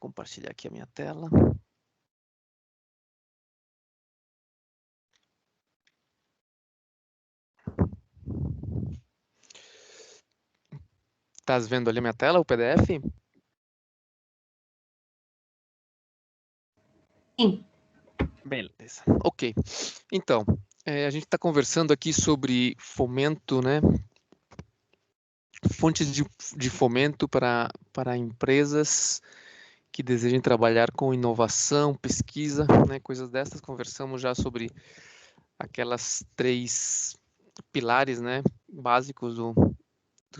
compartilhar aqui a minha tela. Estás vendo ali a minha tela, o PDF? Sim. Beleza. Ok. Então, a gente está conversando aqui sobre fomento, né? Fontes de fomento para empresas que desejem trabalhar com inovação, pesquisa, né? Coisas dessas. Conversamos já sobre aquelas 3 pilares, né? Básicos do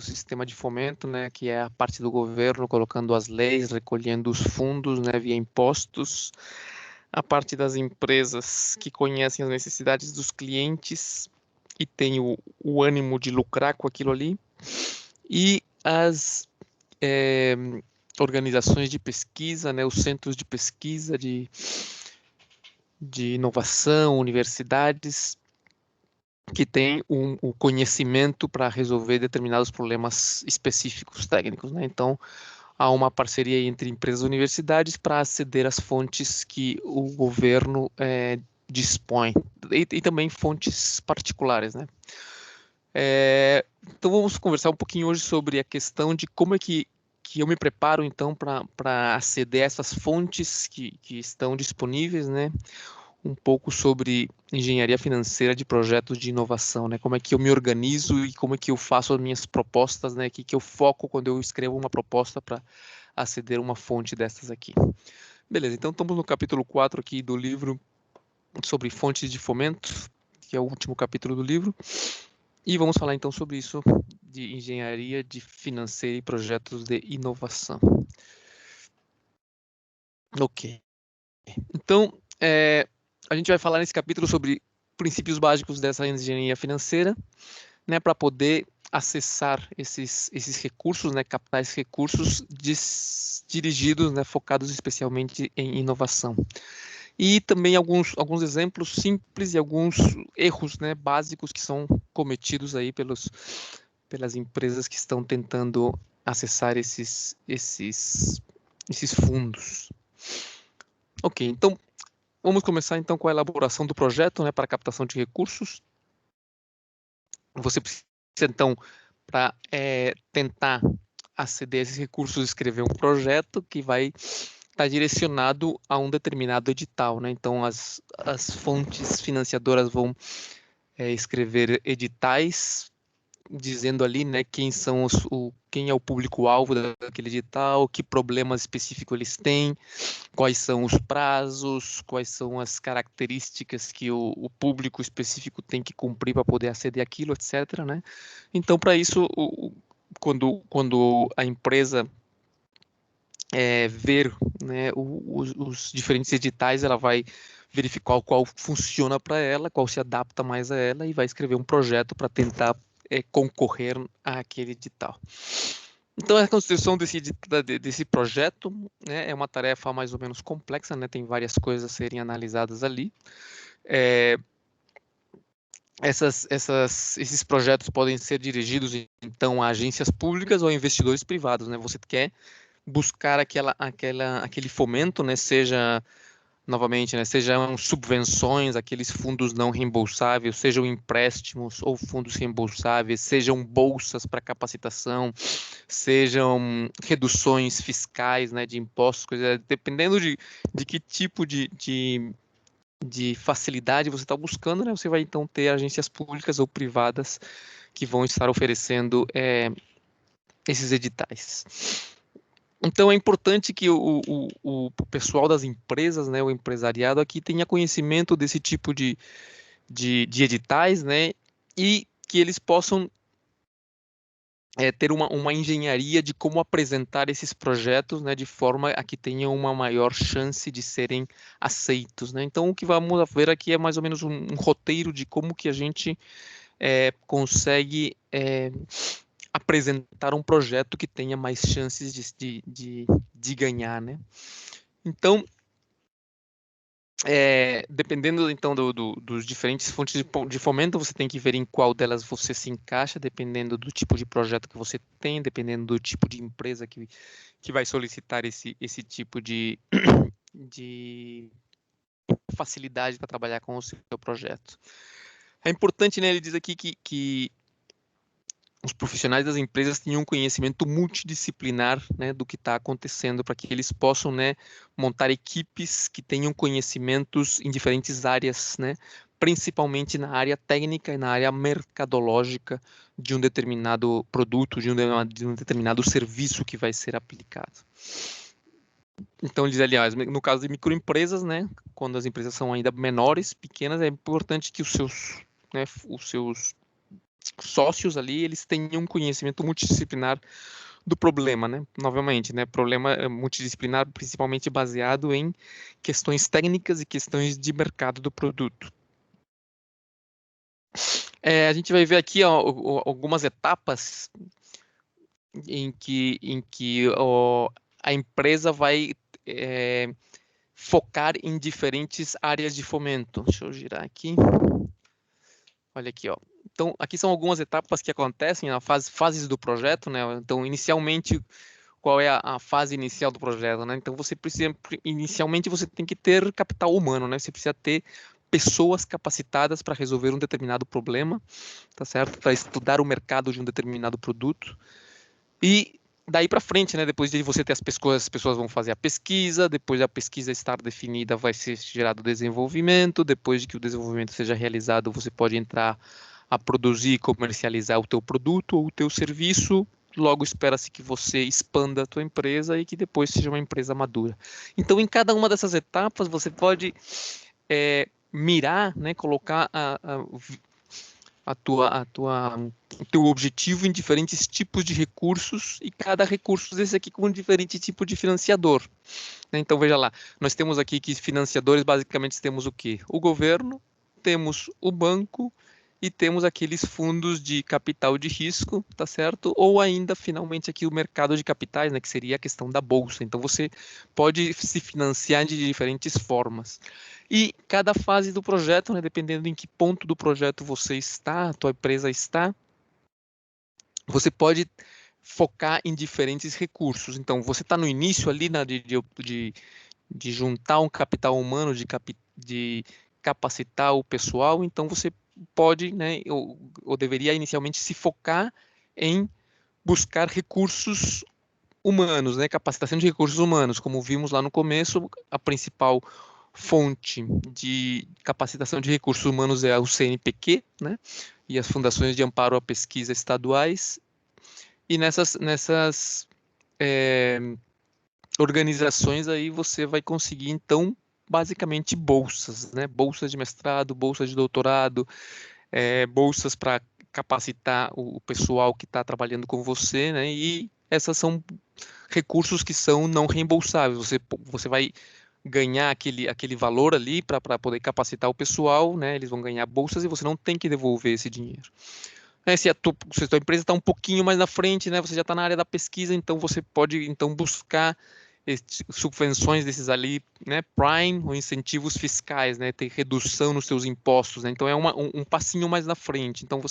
sistema de fomento, né, que é a parte do governo colocando as leis, recolhendo os fundos, né, via impostos, a parte das empresas que conhecem as necessidades dos clientes e têm o ânimo de lucrar com aquilo ali, e as organizações de pesquisa, né, os centros de pesquisa, de inovação, universidades, que tem o conhecimento para resolver determinados problemas específicos técnicos, né? Então, há uma parceria entre empresas e universidades para aceder às fontes que o governo dispõe, e também fontes particulares, né? Então, vamos conversar um pouquinho hoje sobre a questão de como é que eu me preparo, então, para aceder a essas fontes que estão disponíveis, né? Um pouco sobre engenharia financeira de projetos de inovação, né? Como é que eu me organizo e como é que eu faço as minhas propostas, né? Que eu foco quando eu escrevo uma proposta para aceder a uma fonte dessas aqui. Beleza, então estamos no capítulo 4 aqui do livro sobre fontes de fomento, que é o último capítulo do livro, e vamos falar então sobre isso de engenharia de financeira e projetos de inovação. Ok. Então, a gente vai falar nesse capítulo sobre princípios básicos dessa engenharia financeira, né, para poder acessar esses recursos, né, captar esses recursos dirigidos, né, focados especialmente em inovação. E também alguns exemplos simples e alguns erros, né, básicos que são cometidos aí pelas empresas que estão tentando acessar esses fundos. Ok, então vamos começar então com a elaboração do projeto, né, para captação de recursos. Você precisa então, para tentar aceder a esses recursos, escrever um projeto que vai estar direcionado a um determinado edital, né? Então as fontes financiadoras vão escrever editais dizendo ali, né, quem é o público-alvo daquele edital, que problemas específicos eles têm, quais são os prazos, quais são as características que o público específico tem que cumprir para poder aceder àquilo, etc., né? Então, para isso, quando a empresa ver, né, os diferentes editais, ela vai verificar qual funciona para ela, qual se adapta mais a ela e vai escrever um projeto para tentar concorrer àquele edital. Então, a construção desse projeto, né, é uma tarefa mais ou menos complexa, né, tem várias coisas a serem analisadas ali. Esses projetos podem ser dirigidos, então, a agências públicas ou a investidores privados, né? Você quer buscar aquele fomento, né, seja novamente, né, sejam subvenções, aqueles fundos não reembolsáveis, sejam empréstimos ou fundos reembolsáveis, sejam bolsas para capacitação, sejam reduções fiscais, né, de impostos, dependendo de que tipo de facilidade você está buscando, né, você vai então ter agências públicas ou privadas que vão estar oferecendo esses editais. Então é importante que o pessoal das empresas, né, o empresariado aqui tenha conhecimento desse tipo de editais, né, e que eles possam ter uma engenharia de como apresentar esses projetos, né, de forma a que tenham uma maior chance de serem aceitos, né. Então o que vamos ver aqui é mais ou menos um roteiro de como que a gente consegue apresentar um projeto que tenha mais chances de ganhar, né? Então, Dependendo então dos diferentes fontes de fomento, você tem que ver em qual delas você se encaixa, dependendo do tipo de projeto que você tem, dependendo do tipo de empresa que vai solicitar esse tipo de facilidade para trabalhar com o seu projeto. É importante, né, ele diz aqui que os profissionais das empresas tenham um conhecimento multidisciplinar, né, do que está acontecendo, para que eles possam, né, montar equipes que tenham conhecimentos em diferentes áreas, né, principalmente na área técnica e na área mercadológica de um determinado produto, de um determinado serviço que vai ser aplicado. Então, diz, aliás, no caso de microempresas, né, quando as empresas são ainda menores, pequenas, é importante que os seus sócios ali, eles tenham um conhecimento multidisciplinar do problema, né? Novamente, né? Problema multidisciplinar principalmente baseado em questões técnicas e questões de mercado do produto. A gente vai ver aqui algumas etapas em que a empresa vai focar em diferentes áreas de fomento. Deixa eu girar aqui. Olha aqui, ó. Então, aqui são algumas etapas que acontecem, as fases do projeto, né? Então, inicialmente, qual é a fase inicial do projeto, né? Então, você precisa, inicialmente, você tem que ter capital humano, né? Você precisa ter pessoas capacitadas para resolver um determinado problema, tá certo? Para estudar o mercado de um determinado produto. E daí para frente, né? Depois de você ter as pessoas vão fazer a pesquisa, depois da pesquisa estar definida, vai ser gerado o desenvolvimento, depois de que o desenvolvimento seja realizado, você pode entrar a produzir e comercializar o teu produto ou o teu serviço. Logo espera-se que você expanda a tua empresa e que depois seja uma empresa madura. Então, em cada uma dessas etapas, você pode mirar, né, colocar o teu objetivo em diferentes tipos de recursos e cada recurso desse aqui com um diferente tipo de financiador. Então, veja lá, nós temos aqui que financiadores, basicamente temos o quê? O governo, temos o banco e temos aqueles fundos de capital de risco, tá certo? Ou ainda, finalmente, aqui o mercado de capitais, né, que seria a questão da bolsa. Então, você pode se financiar de diferentes formas. E cada fase do projeto, né, dependendo em que ponto do projeto você está, a tua empresa está, você pode focar em diferentes recursos. Então, você está no início ali de juntar um capital humano, de capacitar o pessoal, então você pode, né, ou deveria inicialmente se focar em buscar recursos humanos, né, capacitação de recursos humanos. Como vimos lá no começo, a principal fonte de capacitação de recursos humanos é o CNPq, né, e as fundações de amparo à pesquisa estaduais. E nessas organizações aí você vai conseguir, então, basicamente bolsas, né? Bolsas de mestrado, bolsas de doutorado, bolsas para capacitar o pessoal que está trabalhando com você, né? E essas são recursos que são não reembolsáveis. Você vai ganhar aquele valor ali para poder capacitar o pessoal, né? Eles vão ganhar bolsas e você não tem que devolver esse dinheiro. Se a tua empresa está um pouquinho mais na frente, né? Você já está na área da pesquisa, então você pode então buscar subvenções desses ali, né, prime ou incentivos fiscais, né, ter redução nos seus impostos, né, então é um passinho mais na frente, então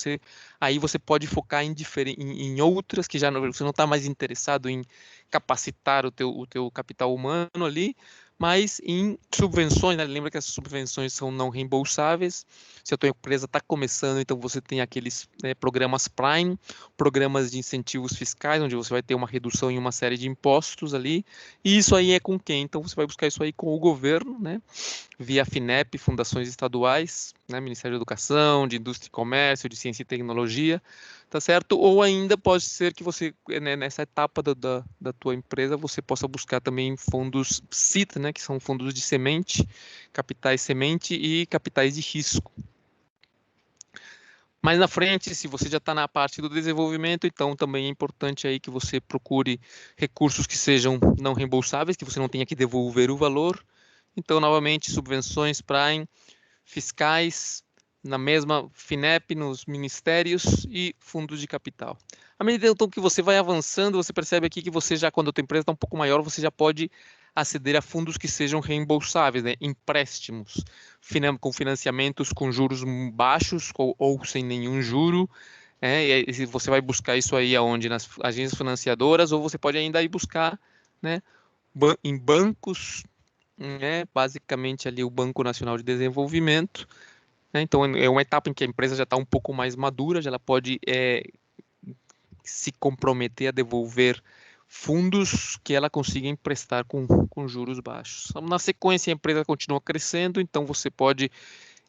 aí você pode focar em outras que você não está mais interessado em capacitar o teu capital humano ali, mas em subvenções, né, lembra que as subvenções são não reembolsáveis, se a tua empresa está começando, então você tem aqueles, né, programas prime, programas de incentivos fiscais, onde você vai ter uma redução em uma série de impostos ali, e isso aí é com quem? Então você vai buscar isso aí com o governo, né? Via FINEP, fundações estaduais, né? Ministério da Educação, de Indústria e Comércio, de Ciência e Tecnologia, tá certo? Ou ainda pode ser que você, né, nessa etapa da tua empresa, você possa buscar também fundos CIT, né? Que são fundos de semente, capitais semente e capitais de risco. Mais na frente, se você já está na parte do desenvolvimento, então também é importante aí que você procure recursos que sejam não reembolsáveis, que você não tenha que devolver o valor. Então, novamente, subvenções Prime, fiscais, na mesma FINEP, nos ministérios e fundos de capital. À medida então que você vai avançando, você percebe aqui que você já, quando a tua empresa está um pouco maior, você já pode aceder a fundos que sejam reembolsáveis, né? Empréstimos, com financiamentos com juros baixos ou sem nenhum juro. E você vai buscar isso aí aonde? Nas agências financiadoras, ou você pode ainda ir buscar, né, em bancos, né, basicamente ali o Banco Nacional de Desenvolvimento, né? Então é uma etapa em que a empresa já está um pouco mais madura, já ela pode se comprometer a devolver fundos que ela consiga emprestar com juros baixos. Na sequência, a empresa continua crescendo, então você pode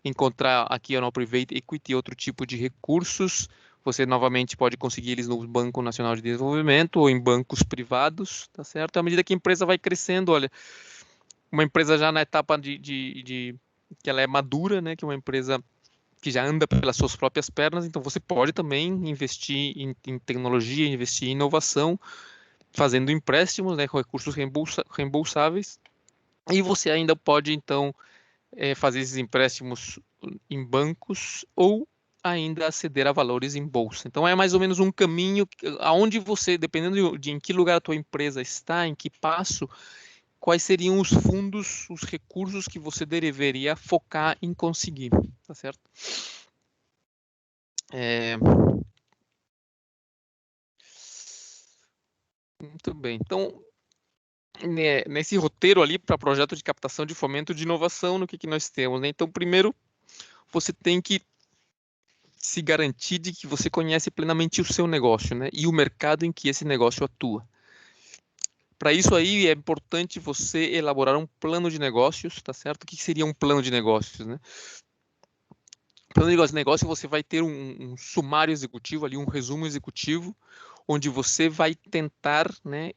encontrar aqui no Private Equity outro tipo de recursos. Você novamente pode conseguir eles no Banco Nacional de Desenvolvimento ou em bancos privados, tá certo? À medida que a empresa vai crescendo, olha, uma empresa já na etapa que ela é madura, né? Que é uma empresa que já anda pelas suas próprias pernas, então você pode também investir em tecnologia, investir em inovação, fazendo empréstimos, né, com recursos reembolsáveis, e você ainda pode, então, fazer esses empréstimos em bancos ou ainda aceder a valores em bolsa. Então, é mais ou menos um caminho aonde você, dependendo de em que lugar a tua empresa está, em que passo, quais seriam os fundos, os recursos que você deveria focar em conseguir, tá certo? Muito bem. Então, nesse roteiro ali para projeto de captação de fomento de inovação, no que nós temos, né? Então, primeiro, você tem que se garantir de que você conhece plenamente o seu negócio, né? E o mercado em que esse negócio atua. Para isso aí é importante você elaborar um plano de negócios, tá certo? O que seria um plano de negócios, né? Plano de negócio, você vai ter um sumário executivo ali, um resumo executivo, onde você vai tentar, né,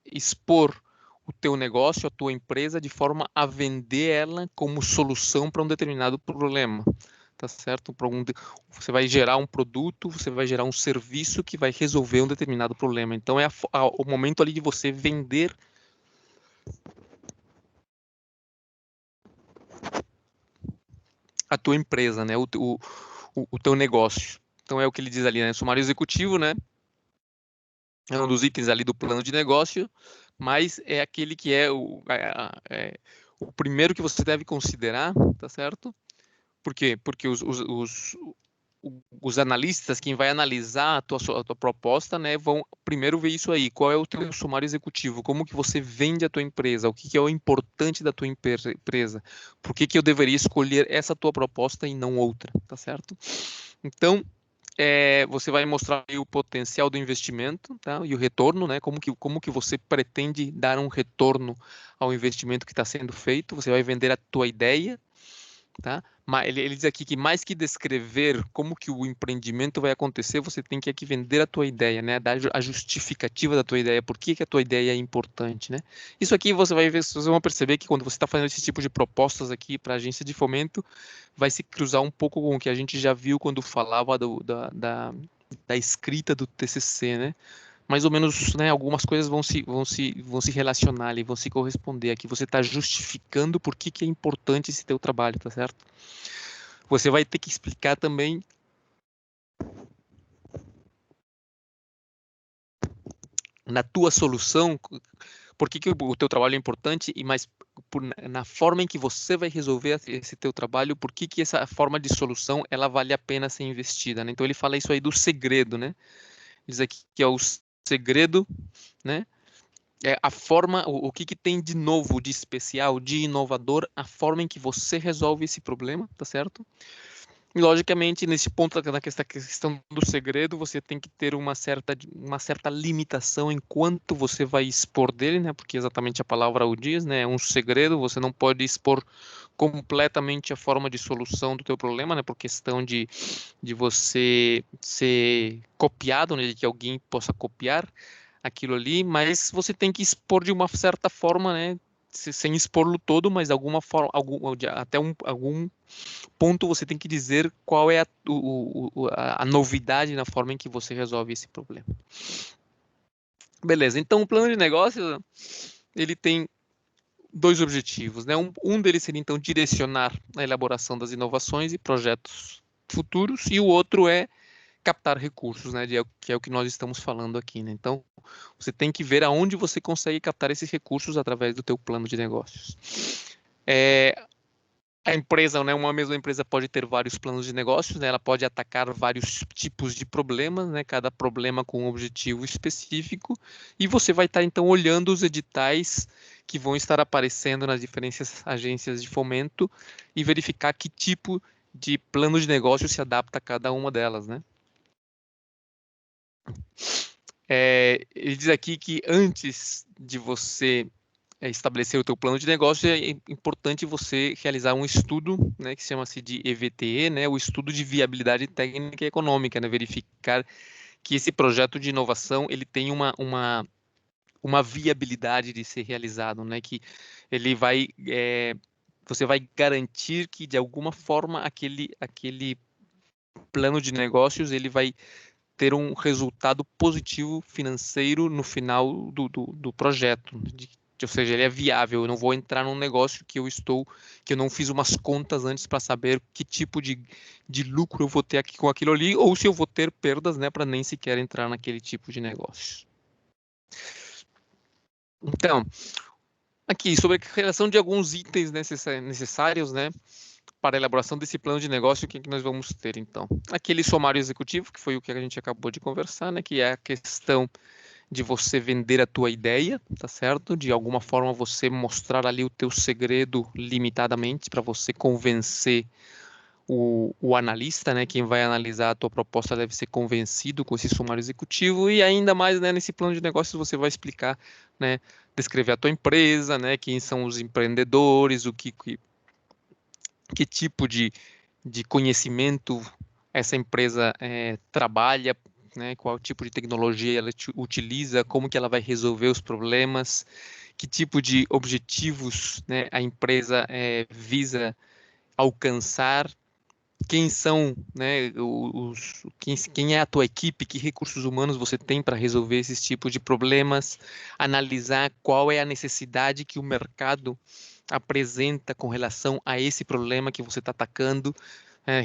expor o teu negócio, a tua empresa, de forma a vender ela como solução para um determinado problema, tá certo? Você vai gerar um produto, você vai gerar um serviço que vai resolver um determinado problema. Então, é o momento ali de você vender a tua empresa, né? O teu negócio. Então, é o que ele diz ali, né? Sumário executivo, né? É um dos itens ali do plano de negócio, mas é aquele que é o primeiro que você deve considerar, tá certo? Por quê? Porque os analistas, quem vai analisar a tua proposta, né, vão primeiro ver isso aí, qual é o teu sumário executivo, como que você vende a tua empresa, o que é o importante da tua empresa, por que eu deveria escolher essa tua proposta e não outra, tá certo? Então, você vai mostrar aí o potencial do investimento, tá? E o retorno, né? Como que você pretende dar um retorno ao investimento que está sendo feito. Você vai vender a tua ideia, tá? Mas ele diz aqui que mais que descrever como que o empreendimento vai acontecer, você tem que aqui vender a tua ideia, né? Dar a justificativa da tua ideia, por que a tua ideia é importante, né? Isso aqui você vai ver, vocês vão perceber que quando você está fazendo esse tipo de propostas aqui para a agência de fomento, vai se cruzar um pouco com o que a gente já viu quando falava da escrita do TCC, né? Mais ou menos, né, algumas coisas vão se relacionar ali, vão se corresponder aqui. Você está justificando por que é importante esse teu trabalho, tá certo? Você vai ter que explicar também na tua solução por que o teu trabalho é importante e mais na forma em que você vai resolver esse teu trabalho, por que essa forma de solução ela vale a pena ser investida, né? Então ele fala isso aí do segredo, né? Diz aqui que é o segredo, né? É a forma, o que tem de novo, de especial, de inovador, a forma em que você resolve esse problema, tá certo? E, logicamente, nesse ponto, na questão do segredo, você tem que ter uma certa limitação em quanto você vai expor dele, né? Porque exatamente a palavra o diz, né? É um segredo, você não pode expor completamente a forma de solução do teu problema, né? Por questão de você ser copiado, né? De que alguém possa copiar aquilo ali, mas você tem que expor de uma certa forma, né? Sem expor-lo todo, mas de alguma forma, algum ponto você tem que dizer qual é a novidade na forma em que você resolve esse problema. Beleza, então o plano de negócio, ele tem dois objetivos, né? Um deles seria, então, direcionar a elaboração das inovações e projetos futuros, e o outro é captar recursos, né? Que é o que nós estamos falando aqui, né? Então, você tem que ver aonde você consegue captar esses recursos através do teu plano de negócios. A empresa, né, uma mesma empresa pode ter vários planos de negócios, né, ela pode atacar vários tipos de problemas, né, cada problema com um objetivo específico, e você vai estar então olhando os editais que vão estar aparecendo nas diferentes agências de fomento e verificar que tipo de plano de negócio se adapta a cada uma delas, né? Ele diz aqui que antes de você estabelecer o teu plano de negócio, é importante você realizar um estudo, né, que chama-se de EVTE, né, o estudo de viabilidade técnica e econômica, né, verificar que esse projeto de inovação ele tem uma viabilidade de ser realizado, né, que ele vai você vai garantir que de alguma forma aquele plano de negócios ele vai ter um resultado positivo financeiro no final do projeto, ou seja, ele é viável. Eu não vou entrar num negócio que eu não fiz umas contas antes para saber que tipo de lucro eu vou ter aqui com aquilo ali, ou se eu vou ter perdas, né, para nem sequer entrar naquele tipo de negócio. Então, aqui sobre a relação de alguns itens necessários, né, para a elaboração desse plano de negócio, o que nós vamos ter, então? Aquele somário executivo, que foi o que a gente acabou de conversar, né, que é a questão de você vender a tua ideia, tá certo? De alguma forma você mostrar ali o teu segredo limitadamente para você convencer o analista, né? Quem vai analisar a tua proposta deve ser convencido com esse sumário executivo e ainda mais, né, nesse plano de negócios você vai explicar, né, descrever a tua empresa, né, quem são os empreendedores, que tipo de conhecimento essa empresa trabalha, né, qual tipo de tecnologia ela utiliza, como que ela vai resolver os problemas, que tipo de objetivos, né, a empresa visa alcançar, quem são, né, quem é a tua equipe, que recursos humanos você tem para resolver esses tipos de problemas, analisar qual é a necessidade que o mercado apresenta com relação a esse problema que você está atacando.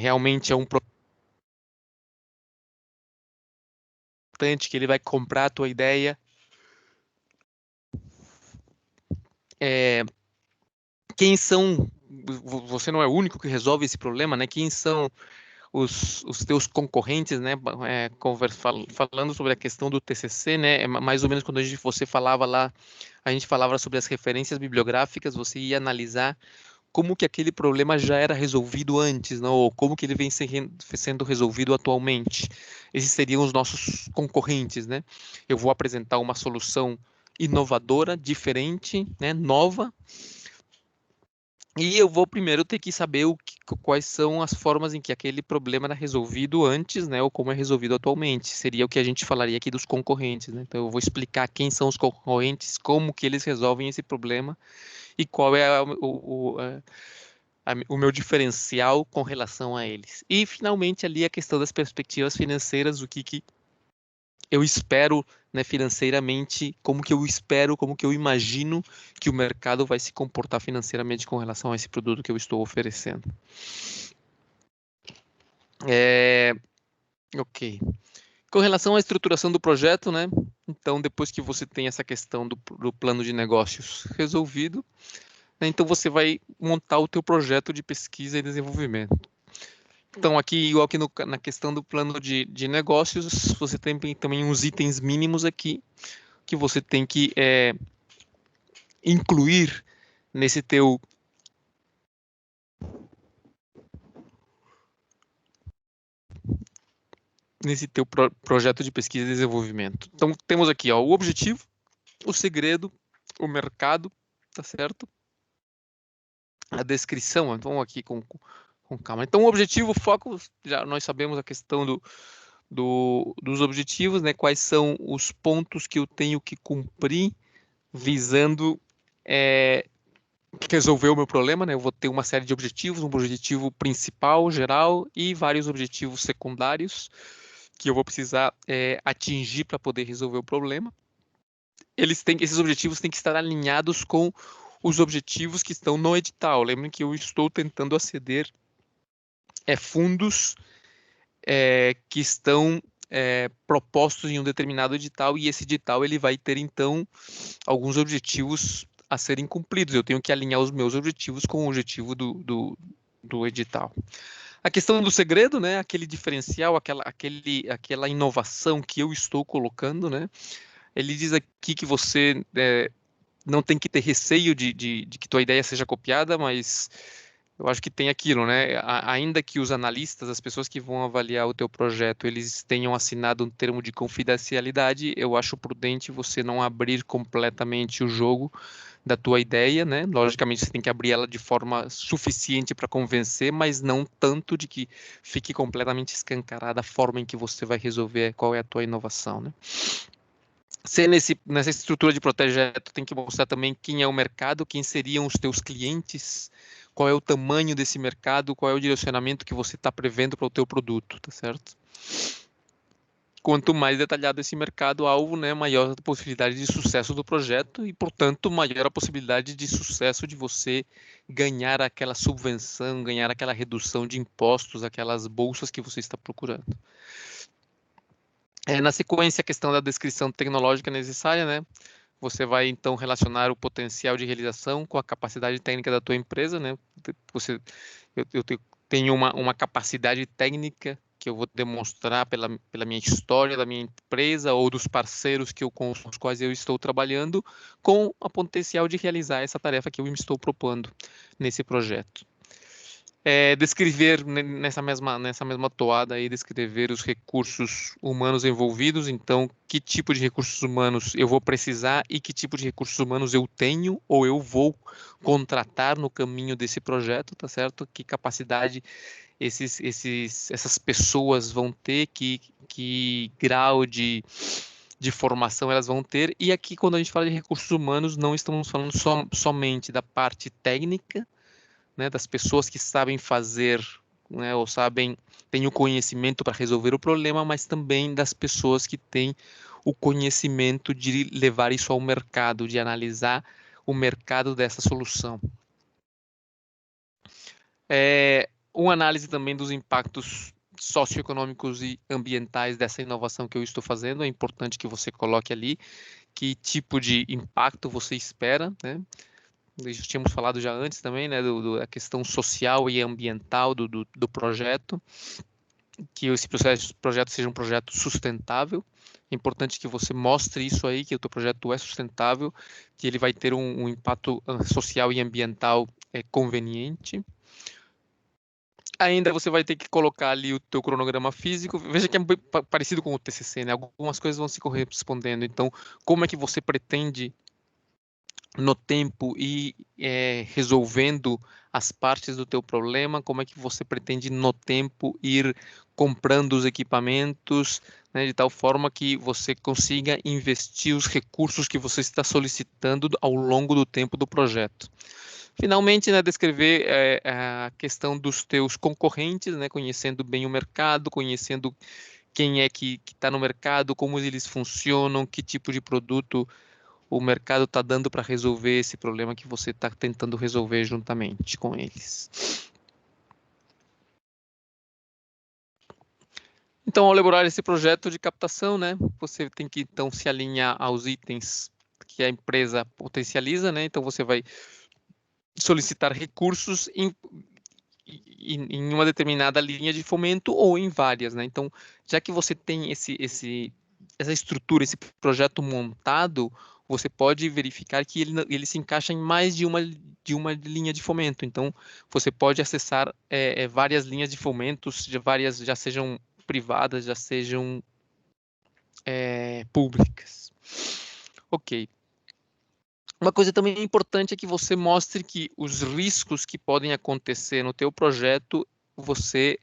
Realmente é um importante que ele vai comprar a tua ideia. Quem são, você não é o único que resolve esse problema, né? Quem são os teus concorrentes, né? Falando sobre a questão do TCC, né? Mais ou menos quando você falava lá, a gente falava sobre as referências bibliográficas, você ia analisar como que aquele problema já era resolvido antes, não? Ou como que ele vem sendo resolvido atualmente. Esses seriam os nossos concorrentes, né? Eu vou apresentar uma solução inovadora, diferente, né? Nova, e eu vou primeiro ter que saber quais são as formas em que aquele problema era resolvido antes, né, ou como é resolvido atualmente. Seria o que a gente falaria aqui dos concorrentes, né? Então eu vou explicar quem são os concorrentes, como que eles resolvem esse problema e qual é o meu diferencial com relação a eles. E finalmente ali a questão das perspectivas financeiras, o que eu espero, né, financeiramente, como que eu imagino que o mercado vai se comportar financeiramente com relação a esse produto que eu estou oferecendo. Ok. Com relação à estruturação do projeto, né? Então, depois que você tem essa questão do plano de negócios resolvido, né, então você vai montar o teu projeto de pesquisa e desenvolvimento. Então, aqui, igual que na questão do plano de negócios, você tem também uns itens mínimos aqui que você tem que incluir nesse teu projeto de pesquisa e desenvolvimento. Então, temos aqui o objetivo, o segredo, o mercado, tá certo? A descrição, vamos aqui com calma. Então, o objetivo, o foco, já nós sabemos a questão dos objetivos, né? Quais são os pontos que eu tenho que cumprir visando resolver o meu problema, né? Eu vou ter uma série de objetivos, um objetivo principal, geral, e vários objetivos secundários que eu vou precisar atingir para poder resolver o problema. Esses objetivos têm que estar alinhados com os objetivos que estão no edital. Lembrem que eu estou tentando aceder fundos que estão propostos em um determinado edital, e esse edital ele vai ter, então, alguns objetivos a serem cumpridos. Eu tenho que alinhar os meus objetivos com o objetivo do edital. A questão do segredo, né, aquele diferencial, aquela inovação que eu estou colocando, né, ele diz aqui que você não tem que ter receio de que tua ideia seja copiada, mas eu acho que tem aquilo, né? Ainda que os analistas, as pessoas que vão avaliar o teu projeto, eles tenham assinado um termo de confidencialidade, eu acho prudente você não abrir completamente o jogo da tua ideia, né? Logicamente você tem que abrir ela de forma suficiente para convencer, mas não tanto de que fique completamente escancarada a forma em que você vai resolver qual é a tua inovação, né? Nessa estrutura de projeto, tem que mostrar também quem é o mercado, quem seriam os teus clientes, qual é o tamanho desse mercado, qual é o direcionamento que você está prevendo para o teu produto, tá certo? Quanto mais detalhado esse mercado-alvo, né, maior a possibilidade de sucesso do projeto e, portanto, maior a possibilidade de sucesso de você ganhar aquela subvenção, ganhar aquela redução de impostos, aquelas bolsas que você está procurando. Na sequência, a questão da descrição tecnológica necessária, né? Você vai, então, relacionar o potencial de realização com a capacidade técnica da tua empresa, né? Eu tenho uma capacidade técnica que eu vou demonstrar pela minha história da minha empresa ou dos parceiros com os quais eu estou trabalhando, com o potencial de realizar essa tarefa que eu me estou propondo nesse projeto. Descrever nessa mesma toada aí, descrever os recursos humanos envolvidos. Então, que tipo de recursos humanos eu vou precisar e que tipo de recursos humanos eu tenho ou eu vou contratar no caminho desse projeto, tá certo? Que capacidade essas pessoas vão ter, que grau de formação elas vão ter. E aqui, quando a gente fala de recursos humanos, não estamos falando somente da parte técnica, né, das pessoas que sabem fazer, né, ou têm o conhecimento para resolver o problema, mas também das pessoas que têm o conhecimento de levar isso ao mercado, de analisar o mercado dessa solução. Uma análise também dos impactos socioeconômicos e ambientais dessa inovação que eu estou fazendo. É importante que você coloque ali que tipo de impacto você espera, né? Nós tínhamos falado já antes também, né, da questão social e ambiental do projeto, que esse projeto seja um projeto sustentável. É importante que você mostre isso aí, que o teu projeto é sustentável, que ele vai ter um impacto social e ambiental conveniente. Ainda você vai ter que colocar ali o teu cronograma físico. Veja que é parecido com o TCC, né? Algumas coisas vão se correspondendo. Então, como é que você pretende no tempo e resolvendo as partes do teu problema, como é que você pretende no tempo ir comprando os equipamentos, né, de tal forma que você consiga investir os recursos que você está solicitando ao longo do tempo do projeto. Finalmente, né, descrever a questão dos teus concorrentes, né, conhecendo bem o mercado, conhecendo quem é que está no mercado, como eles funcionam, que tipo de produto o mercado está dando para resolver esse problema que você está tentando resolver juntamente com eles. Então, ao elaborar esse projeto de captação, né, você tem que então se alinhar aos itens que a empresa potencializa, né? Então você vai solicitar recursos em uma determinada linha de fomento ou em várias, né? Então, já que você tem essa estrutura, esse projeto montado, você pode verificar que ele se encaixa em mais de uma linha de fomento. Então, você pode acessar várias linhas de fomentos, já sejam privadas, já sejam públicas. Ok. Uma coisa também importante é que você mostre que os riscos que podem acontecer no teu projeto, você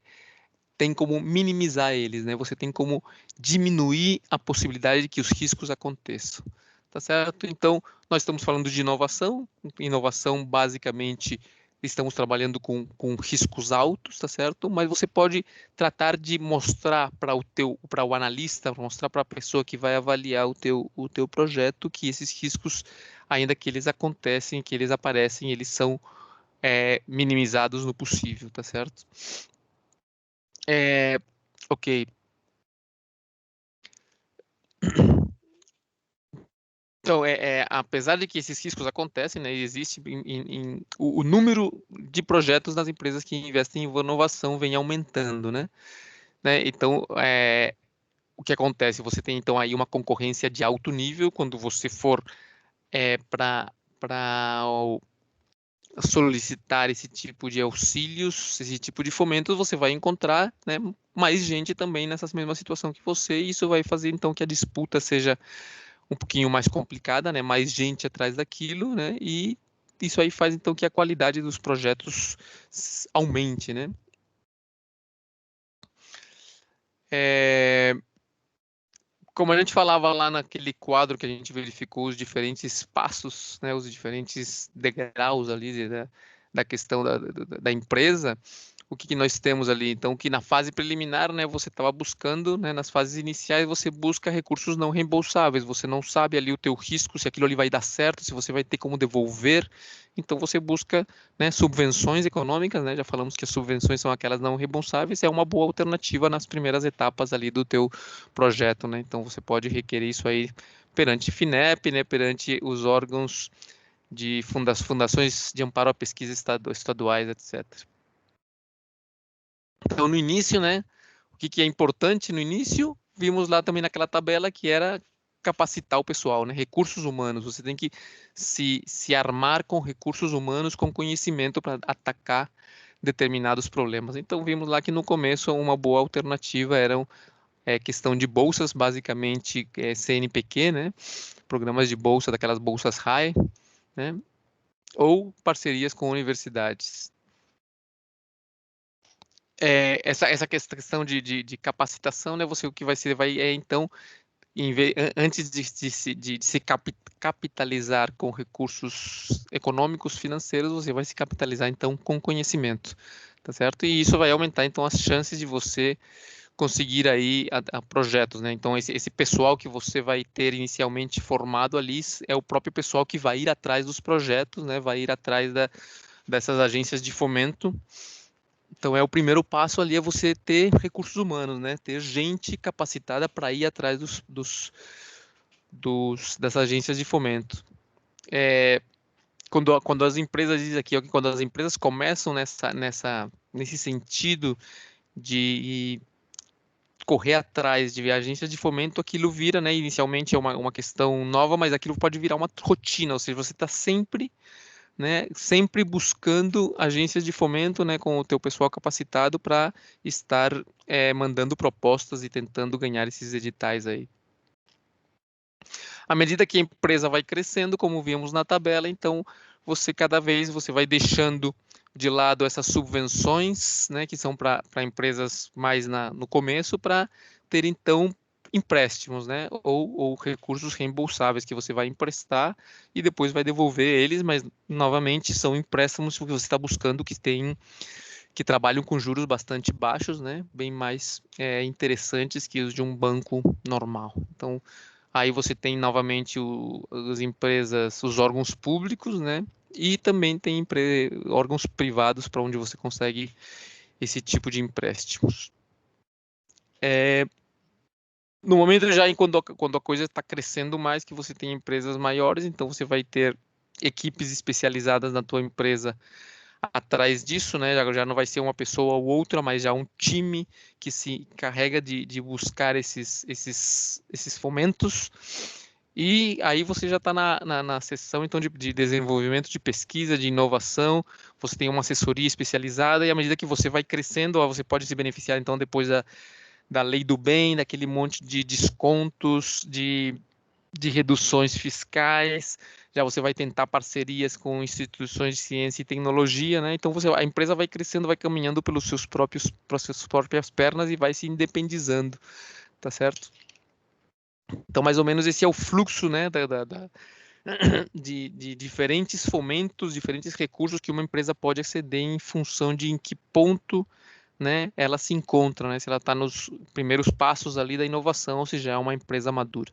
tem como minimizar eles, né? Você tem como diminuir a possibilidade de que os riscos aconteçam, tá certo? Então, nós estamos falando de inovação. Inovação, basicamente, estamos trabalhando com riscos altos, tá certo? Mas você pode tratar de mostrar para o analista, mostrar para a pessoa que vai avaliar o teu projeto que esses riscos, ainda que eles acontecem, que eles aparecem, eles são minimizados no possível, tá certo? Ok. Então, apesar de que esses riscos acontecem, né, existe o número de projetos das empresas que investem em inovação vem aumentando, né? Então, o que acontece? Você tem então aí uma concorrência de alto nível quando você for para solicitar esse tipo de auxílios, esse tipo de fomentos, você vai encontrar, né, mais gente também nessa mesma situação que você, e isso vai fazer então que a disputa seja um pouquinho mais complicada, né, mais gente atrás daquilo, né, e isso aí faz então que a qualidade dos projetos aumente, né. É, como a gente falava lá naquele quadro que a gente verificou os diferentes passos, né, os diferentes degraus ali da questão da empresa, o que nós temos ali? Então, que na fase preliminar, né, você estava buscando, né, nas fases iniciais, você busca recursos não reembolsáveis, você não sabe ali o teu risco, se aquilo ali vai dar certo, se você vai ter como devolver, então você busca, né, subvenções econômicas, né, já falamos que as subvenções são aquelas não reembolsáveis, é uma boa alternativa nas primeiras etapas ali do teu projeto, né, então você pode requerer isso aí perante FINEP, né, perante os órgãos de fundações de amparo à pesquisa estaduais, etc. Então, no início, né, o que é importante no início, vimos lá também naquela tabela que era capacitar o pessoal, né, recursos humanos. Você tem que se armar com recursos humanos, com conhecimento para atacar determinados problemas. Então, vimos lá que no começo uma boa alternativa era questão de bolsas, basicamente CNPq, né, programas de bolsa, daquelas bolsas high, né, ou parcerias com universidades. Essa questão de capacitação, né? Você o que vai então, antes de se capitalizar com recursos econômicos, financeiros, você vai se capitalizar então com conhecimento, tá certo? E isso vai aumentar então as chances de você conseguir aí a projetos, né? Então esse pessoal que você vai ter inicialmente formado ali é o próprio pessoal que vai ir atrás dos projetos, né? Vai ir atrás dessas agências de fomento. Então o primeiro passo ali é você ter recursos humanos, né? Ter gente capacitada para ir atrás dessas agências de fomento. Quando as empresas dizem aqui, ó, que quando as empresas começam nesse sentido de correr atrás de agências de fomento, aquilo vira, né? Inicialmente é uma questão nova, mas aquilo pode virar uma rotina, ou seja, você está sempre, né, sempre buscando agências de fomento, né, com o teu pessoal capacitado para estar mandando propostas e tentando ganhar esses editais aí. À medida que a empresa vai crescendo, como vimos na tabela, então cada vez você vai deixando de lado essas subvenções, né, que são para empresas mais no começo, para ter então empréstimos, né, ou recursos reembolsáveis que você vai emprestar e depois vai devolver eles, mas novamente são empréstimos que você está buscando que trabalham com juros bastante baixos, né, bem mais interessantes que os de um banco normal. Então, aí você tem novamente as empresas, os órgãos públicos, né, e também tem órgãos privados para onde você consegue esse tipo de empréstimos. No momento já quando a coisa está crescendo mais, que você tem empresas maiores, então você vai ter equipes especializadas na tua empresa atrás disso, né? Já não vai ser uma pessoa ou outra, mas já um time que se encarrega de buscar esses fomentos. E aí você já está na seção então de desenvolvimento de pesquisa, de inovação, você tem uma assessoria especializada, e à medida que você vai crescendo, você pode se beneficiar então depois da lei do bem, daquele monte de descontos, de reduções fiscais, já você vai tentar parcerias com instituições de ciência e tecnologia, né? Então a empresa vai crescendo, vai caminhando pelas suas próprias pernas e vai se independizando, tá certo? Então, mais ou menos esse é o fluxo, né, de diferentes fomentos, diferentes recursos que uma empresa pode aceder em função de em que ponto, né, ela se encontra, né, se ela está nos primeiros passos ali da inovação ou se já é uma empresa madura.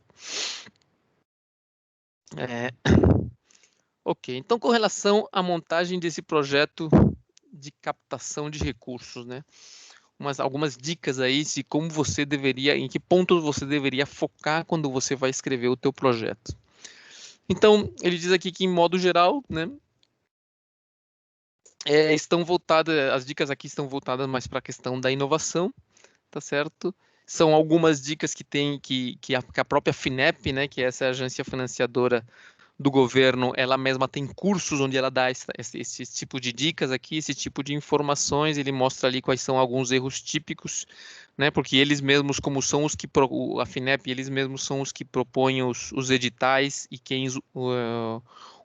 Ok, então com relação à montagem desse projeto de captação de recursos, né, algumas dicas aí de como você deveria, em que pontos você deveria focar quando você vai escrever o teu projeto. Então, ele diz aqui que, em modo geral, né, estão voltadas, as dicas aqui estão voltadas mais para a questão da inovação, tá certo? São algumas dicas que tem que a própria FINEP, né, que é essa agência financiadora do governo, ela mesma tem cursos onde ela dá esse tipo de dicas aqui, esse tipo de informações, ele mostra ali quais são alguns erros típicos, né, porque eles mesmos, como são os que, a FINEP, eles mesmos são os que propõem os editais e quem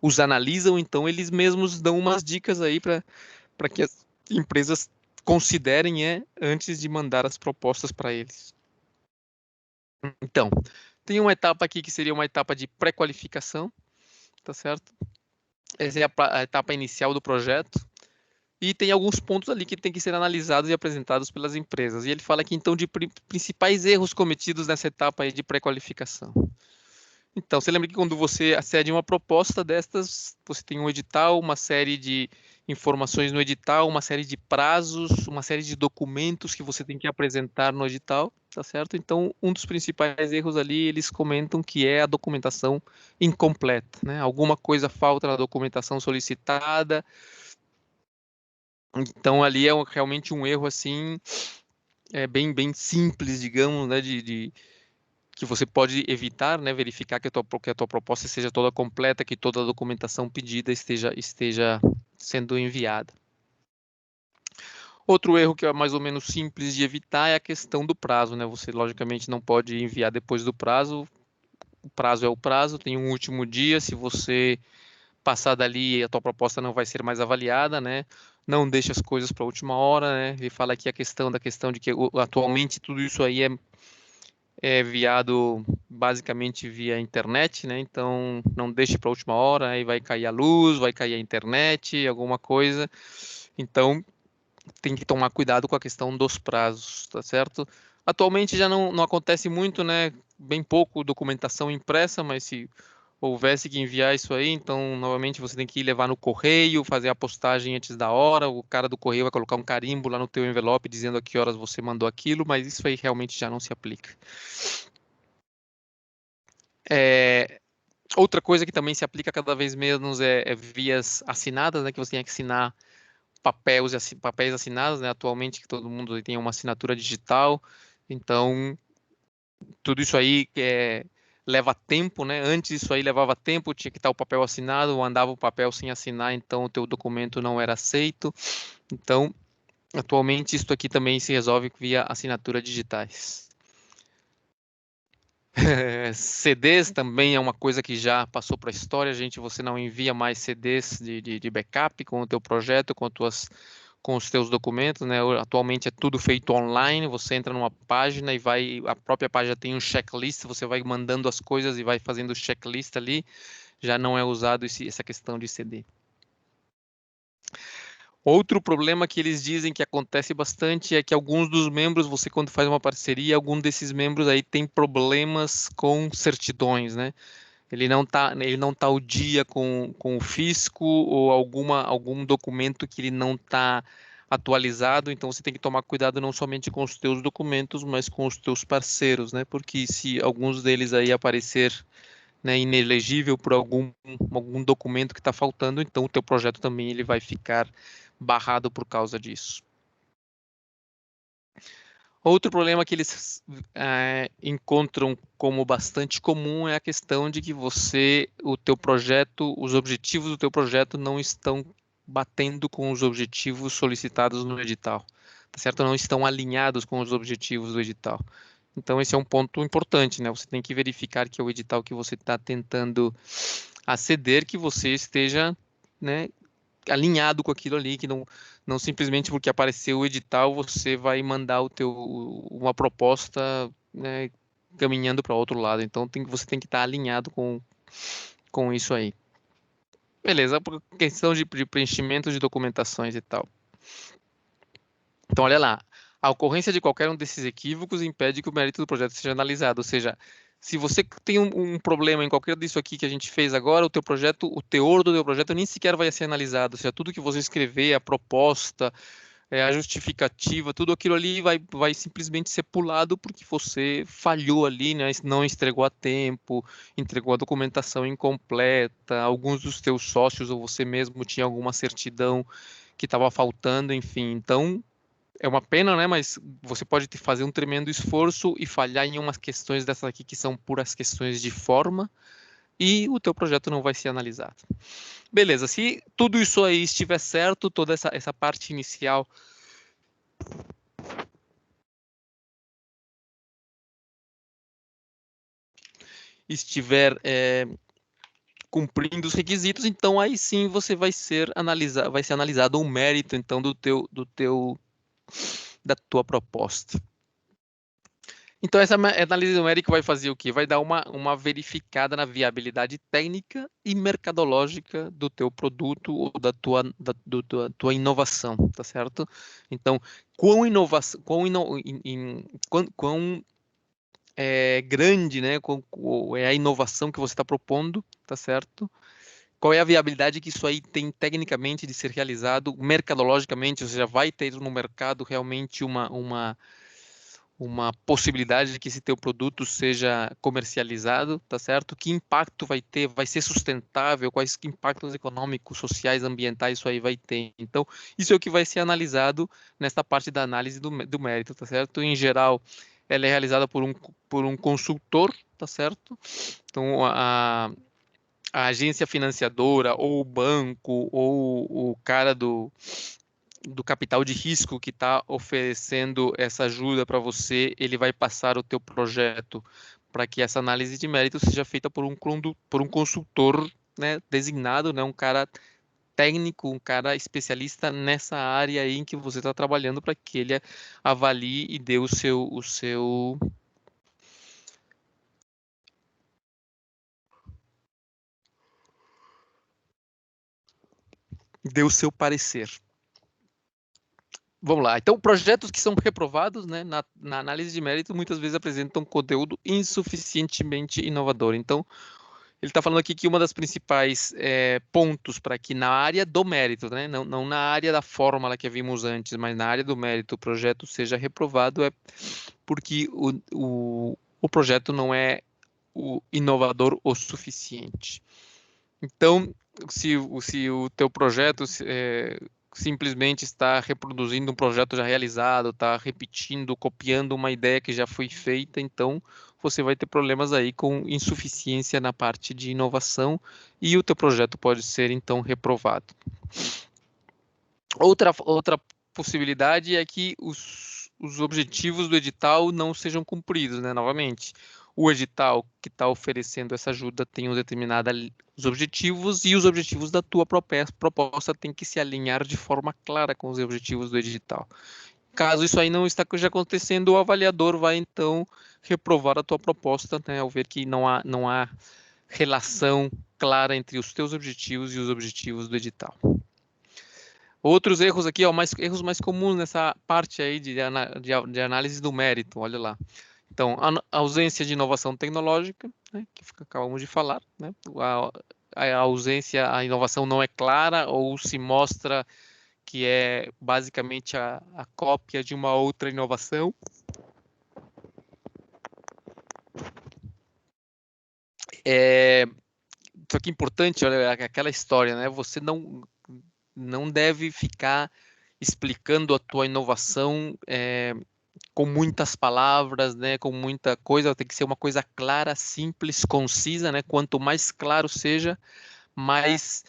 os analisam, então eles mesmos dão umas dicas aí para que as empresas considerem antes de mandar as propostas para eles. Então, tem uma etapa aqui que seria uma etapa de pré-qualificação, tá certo? Essa é a etapa inicial do projeto. E tem alguns pontos ali que tem que ser analisados e apresentados pelas empresas. E ele fala aqui, então, de principais erros cometidos nessa etapa aí de pré-qualificação. Então, você lembra que quando você acede uma proposta destas, você tem um edital, uma série de informações no edital, uma série de prazos, uma série de documentos que você tem que apresentar no edital, tá certo? Então, um dos principais erros ali, eles comentam que é a documentação incompleta, né? Alguma coisa falta na documentação solicitada. Então, ali é realmente um erro, assim, bem simples, digamos, né, que você pode evitar, né, verificar que a tua proposta seja toda completa, que toda a documentação pedida esteja sendo enviada. Outro erro que é mais ou menos simples de evitar é a questão do prazo, né? Você logicamente não pode enviar depois do prazo. O prazo é o prazo, tem um último dia. Se você passar dali, a tua proposta não vai ser mais avaliada, né? Não deixe as coisas para a última hora, né? Ele fala aqui a questão de que atualmente tudo isso aí é enviado basicamente via internet, né? Então não deixe para a última hora, aí vai cair a luz, vai cair a internet, alguma coisa. Então tem que tomar cuidado com a questão dos prazos, tá certo? Atualmente já não acontece muito, né? Bem pouco documentação impressa, mas se houvesse que enviar isso aí, então novamente você tem que ir levar no correio, fazer a postagem antes da hora, o cara do correio vai colocar um carimbo lá no teu envelope dizendo a que horas você mandou aquilo, mas isso aí realmente já não se aplica. Outra coisa que também se aplica cada vez menos é vias assinadas, né? Que você tem que assinar papéis assinados, né? Atualmente que todo mundo tem uma assinatura digital, então tudo isso aí leva tempo, né? Antes isso aí levava tempo, tinha que estar o papel assinado, ou andava o papel sem assinar, então o teu documento não era aceito. Então, atualmente isso aqui também se resolve via assinatura digitais. CDs também é uma coisa que já passou para a história, gente. Você não envia mais CDs de backup com o teu projeto, com os teus documentos, né? Atualmente é tudo feito online. Você entra numa página e a própria página tem um checklist. Você vai mandando as coisas e vai fazendo o checklist ali. Já não é usado essa questão de CD. Outro problema que eles dizem que acontece bastante é que alguns dos membros, você quando faz uma parceria, algum desses membros aí tem problemas com certidões, né? Ele não tá ao dia com o fisco ou algum documento que ele não está atualizado, então você tem que tomar cuidado não somente com os teus documentos, mas com os teus parceiros, né? Porque se alguns deles aí aparecer, né, inelegível por algum documento que está faltando, então o teu projeto também ele vai ficar barrado por causa disso. Outro problema que eles encontram como bastante comum é a questão de que o teu projeto, os objetivos do teu projeto não estão batendo com os objetivos solicitados no edital, tá certo? Não estão alinhados com os objetivos do edital. Então esse é um ponto importante, né? Você tem que verificar que o edital que você está tentando aceder, que você esteja, né, alinhado com aquilo ali, que não simplesmente porque apareceu o edital você vai mandar uma proposta, né, caminhando para outro lado. Então você tem que estar alinhado com isso aí. Beleza, por questão de preenchimento de documentações e tal. Então, olha lá. A ocorrência de qualquer um desses equívocos impede que o mérito do projeto seja analisado. Ou seja, se você tem um problema em qualquer disso aqui que a gente fez agora, o teor do teu projeto nem sequer vai ser analisado. Ou seja, tudo que você escrever, a proposta, a justificativa, tudo aquilo ali vai simplesmente ser pulado porque você falhou ali, né? Não entregou a tempo, entregou a documentação incompleta, alguns dos teus sócios ou você mesmo tinha alguma certidão que estava faltando, enfim. Então, é uma pena, né? Mas você pode fazer um tremendo esforço e falhar em umas questões dessas aqui que são puras questões de forma e o teu projeto não vai ser analisado. Beleza, se tudo isso aí estiver certo, toda essa parte inicial estiver cumprindo os requisitos, então aí sim você vai ser analisado o mérito então da tua proposta. Então essa análise numérica vai fazer o quê? Vai dar uma verificada na viabilidade técnica e mercadológica do teu produto ou da tua inovação, tá certo? Então, quão grande, né, é a inovação que você está propondo, tá certo? Qual é a viabilidade que isso aí tem tecnicamente de ser realizado, mercadologicamente, ou seja, vai ter no mercado realmente uma possibilidade de que esse teu produto seja comercializado, tá certo? Que impacto vai ter? Vai ser sustentável? Quais impactos econômicos, sociais, ambientais isso aí vai ter? Então, isso é o que vai ser analisado nesta parte da análise do mérito, tá certo? Em geral, ela é realizada por um consultor, tá certo? Então, a agência financiadora, ou o banco, ou o cara do capital de risco que está oferecendo essa ajuda para você, ele vai passar o teu projeto para que essa análise de mérito seja feita por um consultor, né, designado, né, um cara técnico, um cara especialista nessa área aí em que você está trabalhando para que ele avalie e dê o seu parecer. Vamos lá. Então, projetos que são reprovados, né, na análise de mérito muitas vezes apresentam conteúdo insuficientemente inovador. Então, ele está falando aqui que uma das principais pontos para que na área do mérito, né, não na área da fórmula que vimos antes, mas na área do mérito o projeto seja reprovado é porque o projeto não é o inovador o suficiente. Então, se o teu projeto simplesmente está reproduzindo um projeto já realizado, está repetindo, copiando uma ideia que já foi feita, então você vai ter problemas aí com insuficiência na parte de inovação e o teu projeto pode ser então reprovado. Outra possibilidade é que os objetivos do edital não sejam cumpridos, né? Novamente, o edital que está oferecendo essa ajuda tem um determinados objetivos e os objetivos da tua proposta têm que se alinhar de forma clara com os objetivos do edital. Caso isso aí não esteja acontecendo, o avaliador vai então reprovar a tua proposta, né, ao ver que não há relação clara entre os teus objetivos e os objetivos do edital. Outros erros aqui, ó, erros mais comuns nessa parte aí de análise do mérito, olha lá. Então, a ausência de inovação tecnológica, né, que acabamos de falar, né, a inovação não é clara ou se mostra que é basicamente a cópia de uma outra inovação. Só que é importante, olha, aquela história, né, você não deve ficar explicando a tua inovação com muitas palavras, né, com muita coisa, tem que ser uma coisa clara, simples, concisa, né, quanto mais claro seja, mais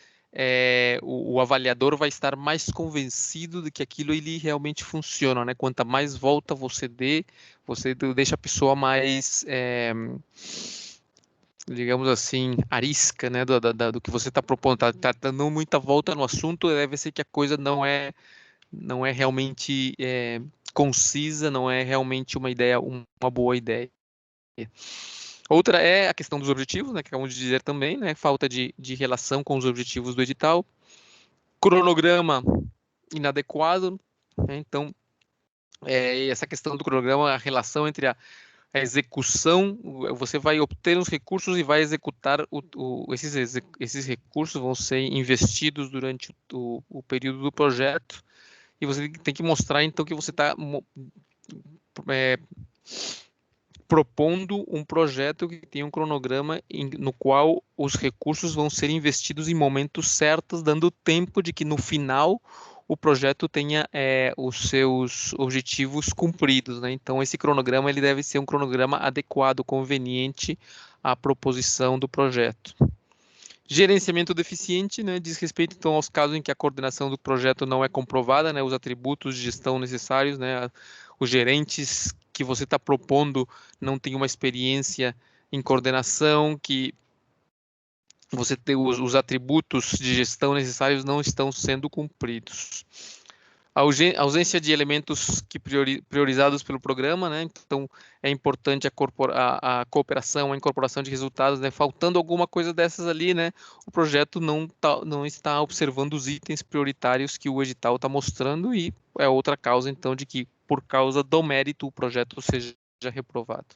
o avaliador vai estar mais convencido de que aquilo ele realmente funciona, né, quanto mais volta você deixa a pessoa mais digamos assim, arisca, né, do que você está propondo, tá dando muita volta no assunto, deve ser que a coisa não é realmente concisa, não é realmente uma boa ideia. Outra é a questão dos objetivos, né, que acabamos de dizer também, né, falta de relação com os objetivos do edital, cronograma inadequado, né, então essa questão do cronograma, a relação entre a execução, você vai obter os recursos e vai executar esses recursos vão ser investidos durante o período do projeto e você tem que mostrar, então, que você está propondo um projeto que tem um cronograma no qual os recursos vão ser investidos em momentos certos, dando tempo de que no final o projeto tenha os seus objetivos cumpridos, né? Então esse cronograma ele deve ser um cronograma adequado, conveniente à proposição do projeto. Gerenciamento deficiente, né, diz respeito então aos casos em que a coordenação do projeto não é comprovada, né, os atributos de gestão necessários, né, os gerentes que você está propondo não têm uma experiência em coordenação, que você tem os atributos de gestão necessários não estão sendo cumpridos. A ausência de elementos priorizados pelo programa, né? Então é importante a cooperação, a incorporação de resultados, né? Faltando alguma coisa dessas ali, né? O projeto não está observando os itens prioritários que o edital está mostrando e é outra causa, então, de que por causa do mérito o projeto seja reprovado.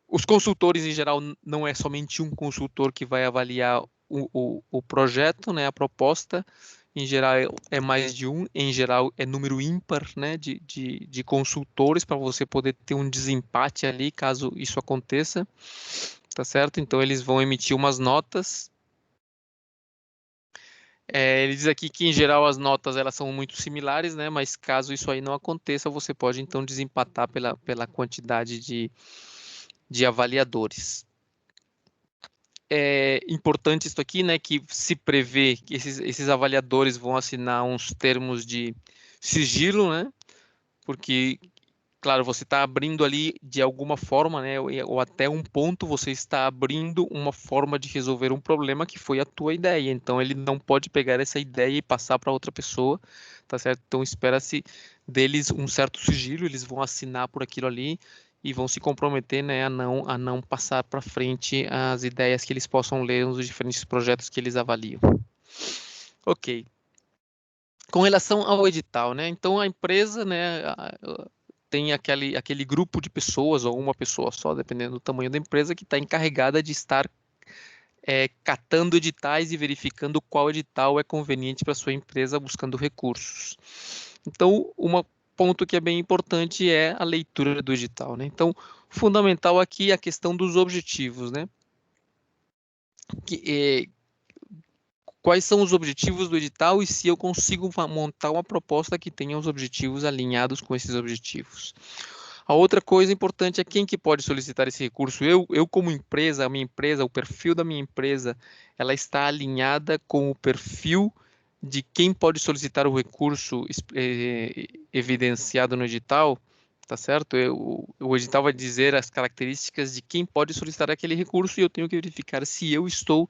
Os consultores, em geral, não é somente um consultor que vai avaliar o projeto, né? A proposta. Em geral é mais de um, em geral é número ímpar, né, de consultores para você poder ter um desempate ali caso isso aconteça, tá certo? Então eles vão emitir umas notas. Ele diz aqui que em geral as notas elas são muito similares, né, mas caso isso aí não aconteça, você pode então desempatar pela quantidade de avaliadores. É importante isso aqui, né, que se prevê que esses avaliadores vão assinar uns termos de sigilo, né, porque, claro, você está abrindo ali de alguma forma, né, ou até um ponto você está abrindo uma forma de resolver um problema que foi a tua ideia, então ele não pode pegar essa ideia e passar para outra pessoa, tá certo? Então espera-se deles um certo sigilo, eles vão assinar por aquilo ali, e vão se comprometer, né, a não passar para frente as ideias que eles possam ler nos diferentes projetos que eles avaliam. Ok. Com relação ao edital, né, então a empresa, né, tem aquele grupo de pessoas, ou uma pessoa só, dependendo do tamanho da empresa, que está encarregada de estar catando editais e verificando qual edital é conveniente para sua empresa, buscando recursos. Então, ponto que é bem importante é a leitura do edital, né? Então, fundamental aqui é a questão dos objetivos, né? Quais são os objetivos do edital e se eu consigo montar uma proposta que tenha os objetivos alinhados com esses objetivos. A outra coisa importante é quem que pode solicitar esse recurso. Eu como empresa, a minha empresa, o perfil da minha empresa, ela está alinhada com o perfil de quem pode solicitar o recurso evidenciado no edital, tá certo? O edital vai dizer as características de quem pode solicitar aquele recurso e eu tenho que verificar se eu estou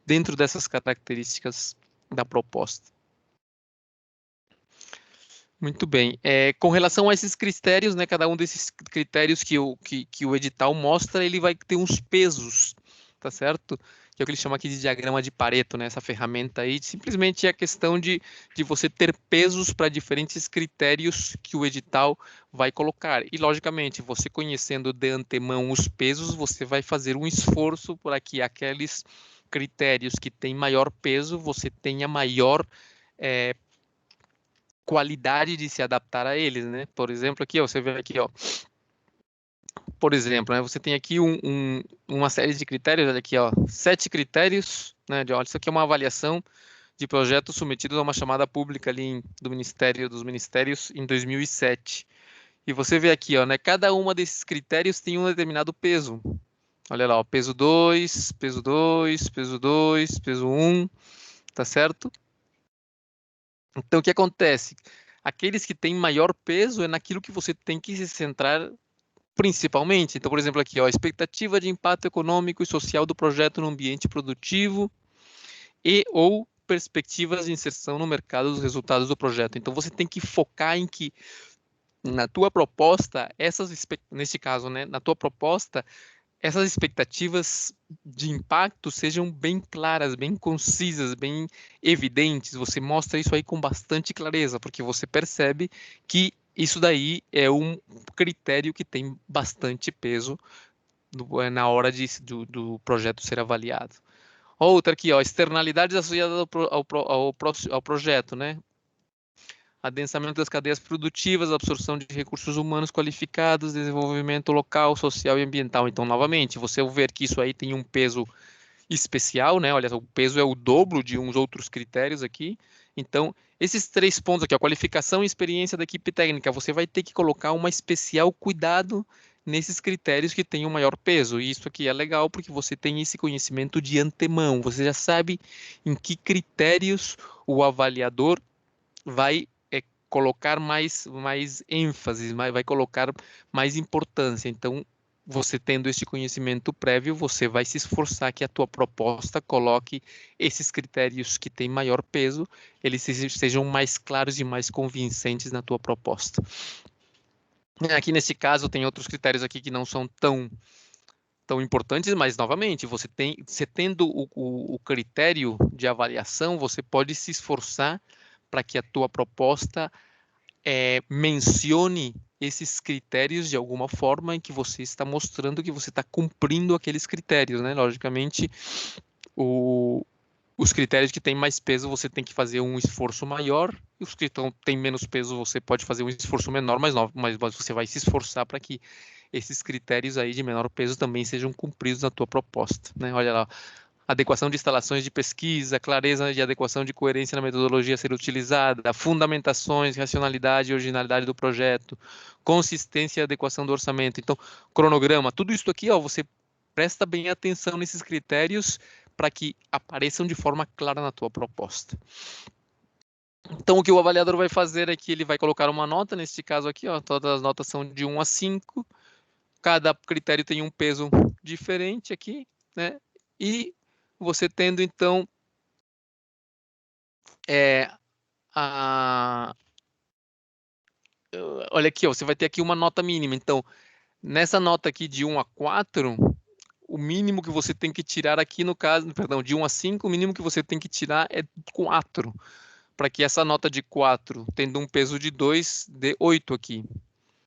dentro dessas características da proposta. Muito bem. Com relação a esses critérios, né, cada um desses critérios que o edital mostra, ele vai ter uns pesos, tá certo? Que é o que ele chama aqui de diagrama de Pareto, né? Essa ferramenta aí, simplesmente é a questão de você ter pesos para diferentes critérios que o edital vai colocar. E, logicamente, você conhecendo de antemão os pesos, você vai fazer um esforço para que aqueles critérios que têm maior peso, você tenha maior qualidade de se adaptar a eles, né? Por exemplo, aqui, ó, você vê aqui, ó. Por exemplo, né, você tem aqui uma série de critérios, olha aqui, ó, 7 critérios, né? Olha, isso aqui é uma avaliação de projetos submetidos a uma chamada pública ali do Ministério dos Ministérios em 2007. E você vê aqui, ó, né? Cada uma desses critérios tem um determinado peso. Olha lá, ó, peso 2, peso 2, peso 2, peso 1, tá certo? Então, o que acontece? Aqueles que têm maior peso é naquilo que você tem que se centrar principalmente. Então, por exemplo, aqui, ó, expectativa de impacto econômico e social do projeto no ambiente produtivo e ou perspectivas de inserção no mercado dos resultados do projeto. Então, você tem que focar em que na tua proposta, nesse caso, né, na tua proposta, essas expectativas de impacto sejam bem claras, bem concisas, bem evidentes. Você mostra isso aí com bastante clareza, porque você percebe que isso daí é um critério que tem bastante peso na hora do projeto ser avaliado. Outra aqui, ó, externalidades associadas ao projeto, né? Adensamento das cadeias produtivas, absorção de recursos humanos qualificados, desenvolvimento local, social e ambiental. Então, novamente, você vai ver que isso aí tem um peso especial, né? Olha, o peso é o dobro de uns outros critérios aqui. Então, esses 3 pontos aqui, a qualificação e experiência da equipe técnica, você vai ter que colocar uma especial cuidado nesses critérios que têm o maior peso. E isso aqui é legal porque você tem esse conhecimento de antemão. Você já sabe em que critérios o avaliador vai colocar mais ênfase, vai colocar mais importância. Então, você tendo esse conhecimento prévio, você vai se esforçar que a tua proposta coloque esses critérios que têm maior peso, eles sejam mais claros e mais convincentes na tua proposta. Aqui nesse caso tem outros critérios aqui que não são tão importantes, mas novamente, você tendo o critério de avaliação, você pode se esforçar para que a tua proposta mencione esses critérios de alguma forma em que você está mostrando que você está cumprindo aqueles critérios, né? Logicamente, os critérios que têm mais peso você tem que fazer um esforço maior, e os que têm menos peso você pode fazer um esforço menor, mas você vai se esforçar para que esses critérios aí de menor peso também sejam cumpridos na tua proposta, né? Olha lá, adequação de instalações de pesquisa, clareza de adequação de coerência na metodologia a ser utilizada, fundamentações, racionalidade e originalidade do projeto, consistência e adequação do orçamento. Então, cronograma, tudo isso aqui, ó, você presta bem atenção nesses critérios para que apareçam de forma clara na tua proposta. Então, o que o avaliador vai fazer é que ele vai colocar uma nota, neste caso aqui, ó, todas as notas são de 1 a 5, cada critério tem um peso diferente aqui, né? E você tendo, então, olha aqui, ó, você vai ter aqui uma nota mínima. Então, nessa nota aqui de 1 a 4, o mínimo que você tem que tirar aqui, no caso, perdão, de 1 a 5, o mínimo que você tem que tirar é 4, para que essa nota de 4, tendo um peso de 2, dê 8 aqui.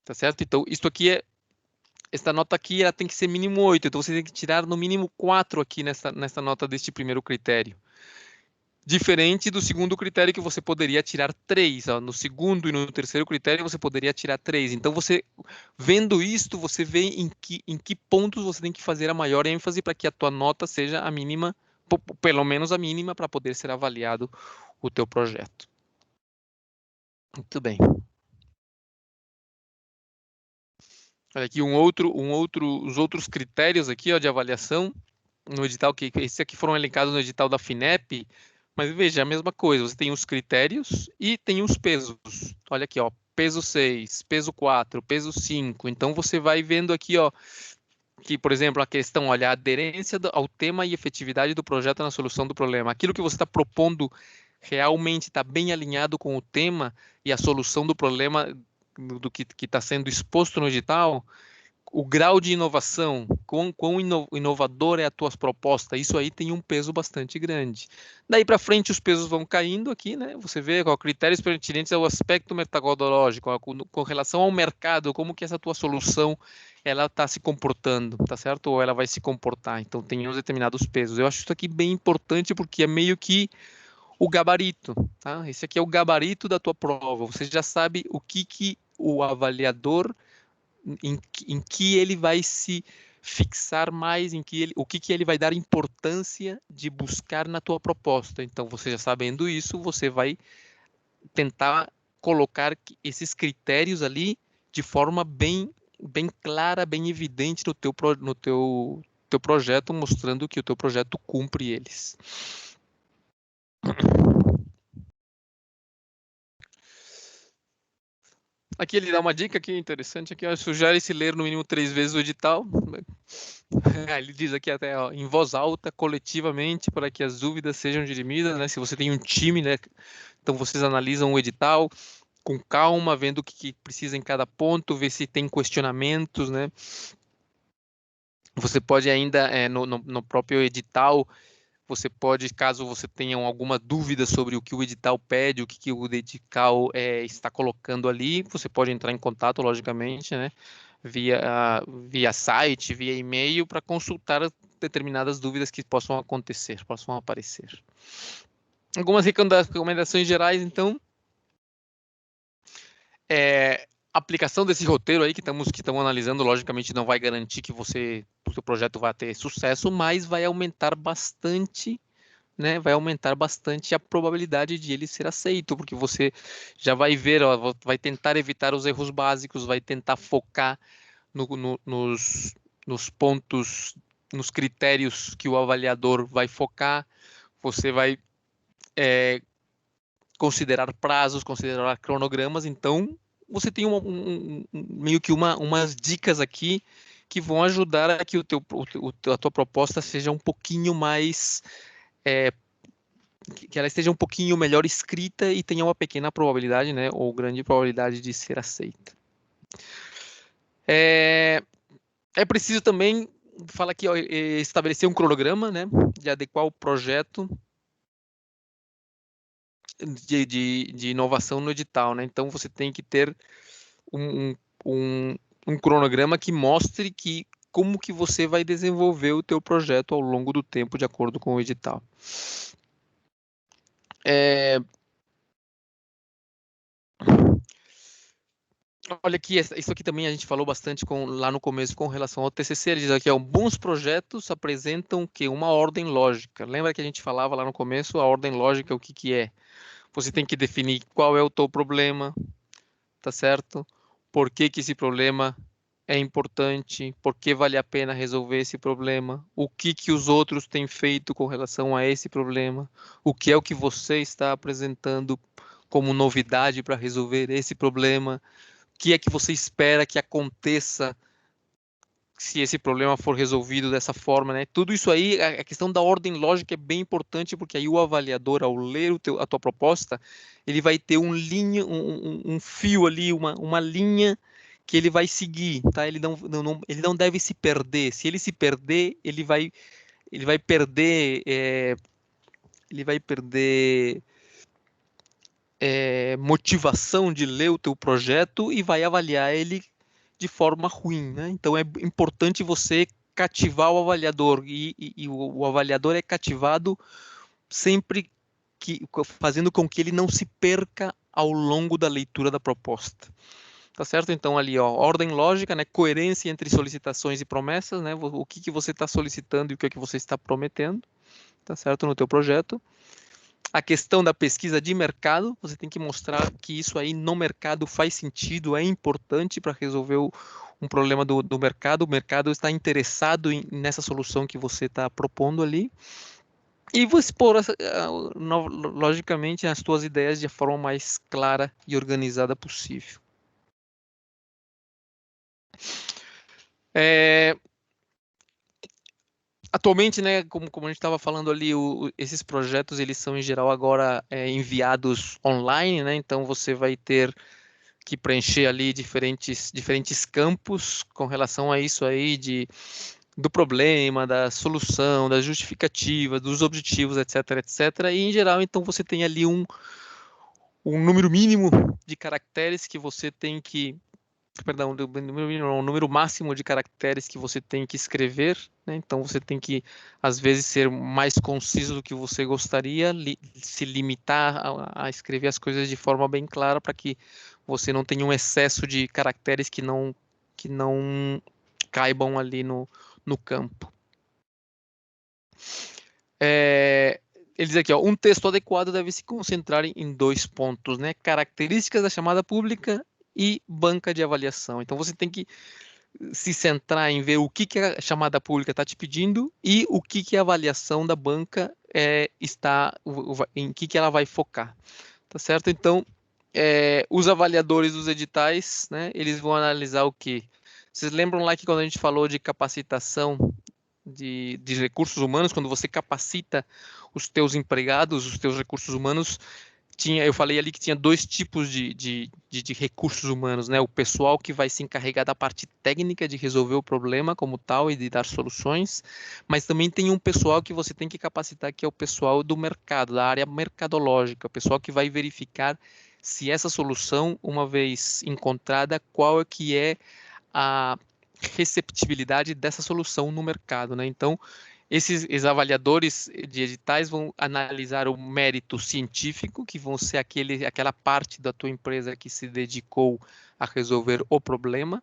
Tá certo? Então, isso aqui essa nota aqui, ela tem que ser mínimo 8, então você tem que tirar no mínimo 4 aqui nessa nota deste primeiro critério. Diferente do segundo critério, que você poderia tirar 3. Ó. No segundo e no terceiro critério, você poderia tirar 3. Então, você, vendo isto, você vê em que pontos você tem que fazer a maior ênfase para que a tua nota seja a mínima, pelo menos a mínima, para poder ser avaliado o teu projeto. Muito bem. Olha aqui os outros critérios aqui, ó, de avaliação no edital, que esses aqui foram elencados no edital da FINEP, mas veja, é a mesma coisa, você tem os critérios e tem os pesos. Olha aqui, ó, peso 6, peso 4, peso 5. Então você vai vendo aqui, ó, que, por exemplo, a questão, olha, a aderência ao tema e efetividade do projeto na solução do problema. Aquilo que você está propondo realmente está bem alinhado com o tema e a solução do problema do que está sendo exposto no edital. O grau de inovação, quão inovador é a tua proposta, isso aí tem um peso bastante grande. Daí para frente os pesos vão caindo aqui, né? Você vê qual critérios pertinentes ao aspecto metodológico, com relação ao mercado, como que essa tua solução ela está se comportando, tá certo? Ou ela vai se comportar. Então tem uns determinados pesos. Eu acho isso aqui bem importante porque é meio que o gabarito, tá? Esse aqui é o gabarito da tua prova. Você já sabe o que o avaliador em que ele vai se fixar mais, o que ele vai dar importância de buscar na tua proposta. Então, você já sabendo isso, você vai tentar colocar esses critérios ali de forma bem clara, bem evidente no teu projeto, mostrando que o teu projeto cumpre eles. Aqui ele dá uma dica aqui interessante, aqui, sugere-se ler no mínimo 3 vezes o edital. Ele diz aqui até, ó, em voz alta, coletivamente, para que as dúvidas sejam dirimidas, né? Se você tem um time, né? Então vocês analisam o edital com calma, vendo o que precisa em cada ponto, ver se tem questionamentos, né? Você pode ainda, no próprio edital, você pode, caso você tenha alguma dúvida sobre o que o edital pede, o que o edital está colocando ali, você pode entrar em contato, logicamente, né? Via site, via e-mail, para consultar determinadas dúvidas que possam aparecer. Algumas recomendações gerais, então, a aplicação desse roteiro aí que estamos analisando, logicamente não vai garantir que o seu projeto vai ter sucesso, mas vai aumentar bastante, né? Vai aumentar bastante a probabilidade de ele ser aceito, porque você já vai ver, ó, vai tentar evitar os erros básicos, vai tentar focar nos pontos, nos critérios que o avaliador vai focar. Você vai considerar prazos, considerar cronogramas. Então, você tem meio que umas dicas aqui que vão ajudar a que a tua proposta seja um pouquinho mais, que ela esteja um pouquinho melhor escrita e tenha uma pequena probabilidade, né, ou grande probabilidade de ser aceita. É preciso também, fala aqui, ó, estabelecer um cronograma, né, de adequar o projeto de inovação no edital, né? Então você tem que ter um cronograma que mostre como que você vai desenvolver o teu projeto ao longo do tempo, de acordo com o edital. Olha aqui, isso aqui também a gente falou bastante lá no começo com relação ao TCC. Ele diz aqui, ó, bons projetos apresentam uma ordem lógica. Lembra que a gente falava lá no começo, a ordem lógica, o que é? Você tem que definir qual é o teu problema, tá certo? Por que esse problema é importante? Por que vale a pena resolver esse problema? O que os outros têm feito com relação a esse problema? O que é o que você está apresentando como novidade para resolver esse problema? O que é que você espera que aconteça se esse problema for resolvido dessa forma, né? Tudo isso aí, a questão da ordem lógica é bem importante, porque aí o avaliador, ao ler a tua proposta, ele vai ter um fio ali, uma linha que ele vai seguir, tá? Ele não deve se perder. Se ele se perder, ele vai perder, motivação de ler o teu projeto e vai avaliar ele de forma ruim, né? Então é importante você cativar o avaliador e o avaliador é cativado sempre fazendo com que ele não se perca ao longo da leitura da proposta. Tá certo? Então ali, ó, ordem lógica, né? Coerência entre solicitações e promessas, né? O que você está solicitando e o que você está prometendo, tá certo? No teu projeto. A questão da pesquisa de mercado, você tem que mostrar que isso aí no mercado faz sentido, é importante para resolver um problema do mercado. O mercado está interessado nessa solução que você está propondo ali. E você expor, logicamente, as tuas ideias de forma mais clara e organizada possível. Atualmente, né, como a gente estava falando ali, esses projetos eles são em geral agora enviados online, né? Então você vai ter que preencher ali diferentes campos com relação a isso aí do problema, da solução, da justificativa, dos objetivos, etc, etc. E em geral, então você tem ali um número mínimo de caracteres que você tem que um número máximo de caracteres que você tem que escrever, né? Então você tem que, às vezes, ser mais conciso do que você gostaria, se limitar a escrever as coisas de forma bem clara para que você não tenha um excesso de caracteres que não caibam ali no campo. Ele diz aqui, ó, um texto adequado deve se concentrar em 2 pontos, né? Características da chamada pública e banca de avaliação. Então você tem que se centrar em ver o que a chamada pública está te pedindo e o que a avaliação da banca em que ela vai focar, tá certo? Então, os avaliadores dos editais, né, eles vão analisar o quê? Vocês lembram lá que quando a gente falou de capacitação de recursos humanos, quando você capacita os teus empregados, os teus recursos humanos, eu falei ali que tinha 2 tipos de recursos humanos, né? O pessoal que vai se encarregar da parte técnica de resolver o problema como tal e de dar soluções, mas também tem um pessoal que você tem que capacitar, que é o pessoal do mercado, da área mercadológica, o pessoal que vai verificar se essa solução, uma vez encontrada, qual é que é receptibilidade dessa solução no mercado, né? Então, esses avaliadores de editais vão analisar o mérito científico, que vão ser aquela parte da tua empresa que se dedicou a resolver o problema,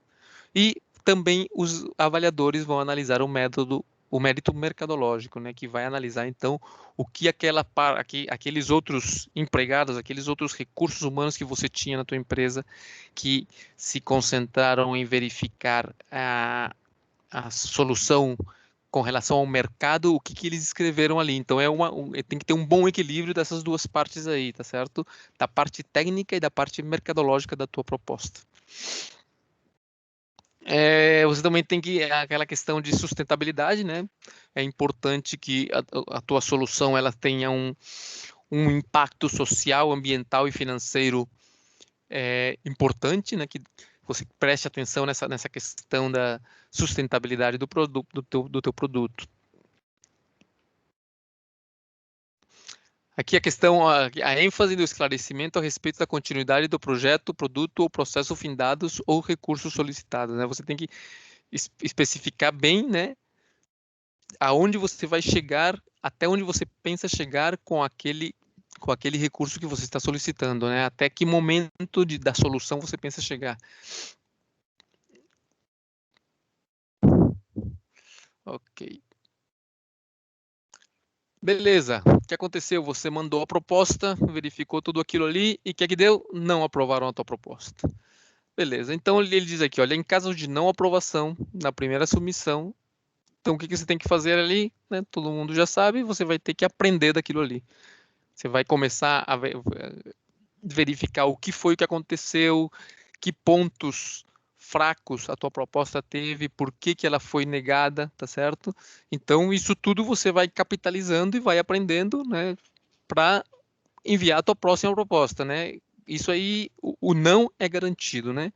e também os avaliadores vão analisar o mérito mercadológico, né, que vai analisar então o que aqueles outros empregados, aqueles outros recursos humanos que você tinha na tua empresa, que se concentraram em verificar a solução com relação ao mercado, o que eles escreveram ali. Então tem que ter um bom equilíbrio dessas duas partes aí, tá certo? Da parte técnica e da parte mercadológica da tua proposta. Você também tem aquela questão de sustentabilidade, né? É importante que a tua solução ela tenha um impacto social, ambiental e financeiro importante, né? Que você preste atenção nessa questão da sustentabilidade do teu produto. Aqui a questão, a ênfase do esclarecimento a respeito da continuidade do projeto, produto ou processo findados ou recursos solicitados, né? Você tem que especificar bem, né? Aonde você vai chegar, até onde você pensa chegar com aquele recurso que você está solicitando, né? Até que momento da solução você pensa chegar. Ok. Beleza. O que aconteceu? Você mandou a proposta, verificou tudo aquilo ali e o que é que deu? Não aprovaram a tua proposta. Beleza. Então ele diz aqui, olha, em caso de não aprovação na primeira submissão, então o que você tem que fazer ali, né? Todo mundo já sabe, você vai ter que aprender daquilo ali. Você vai começar a verificar o que foi que aconteceu, que pontos fracos a tua proposta teve, por que ela foi negada, tá certo? Então, isso tudo você vai capitalizando e vai aprendendo, né, para enviar a tua próxima proposta, né? Isso aí, o não é garantido, né?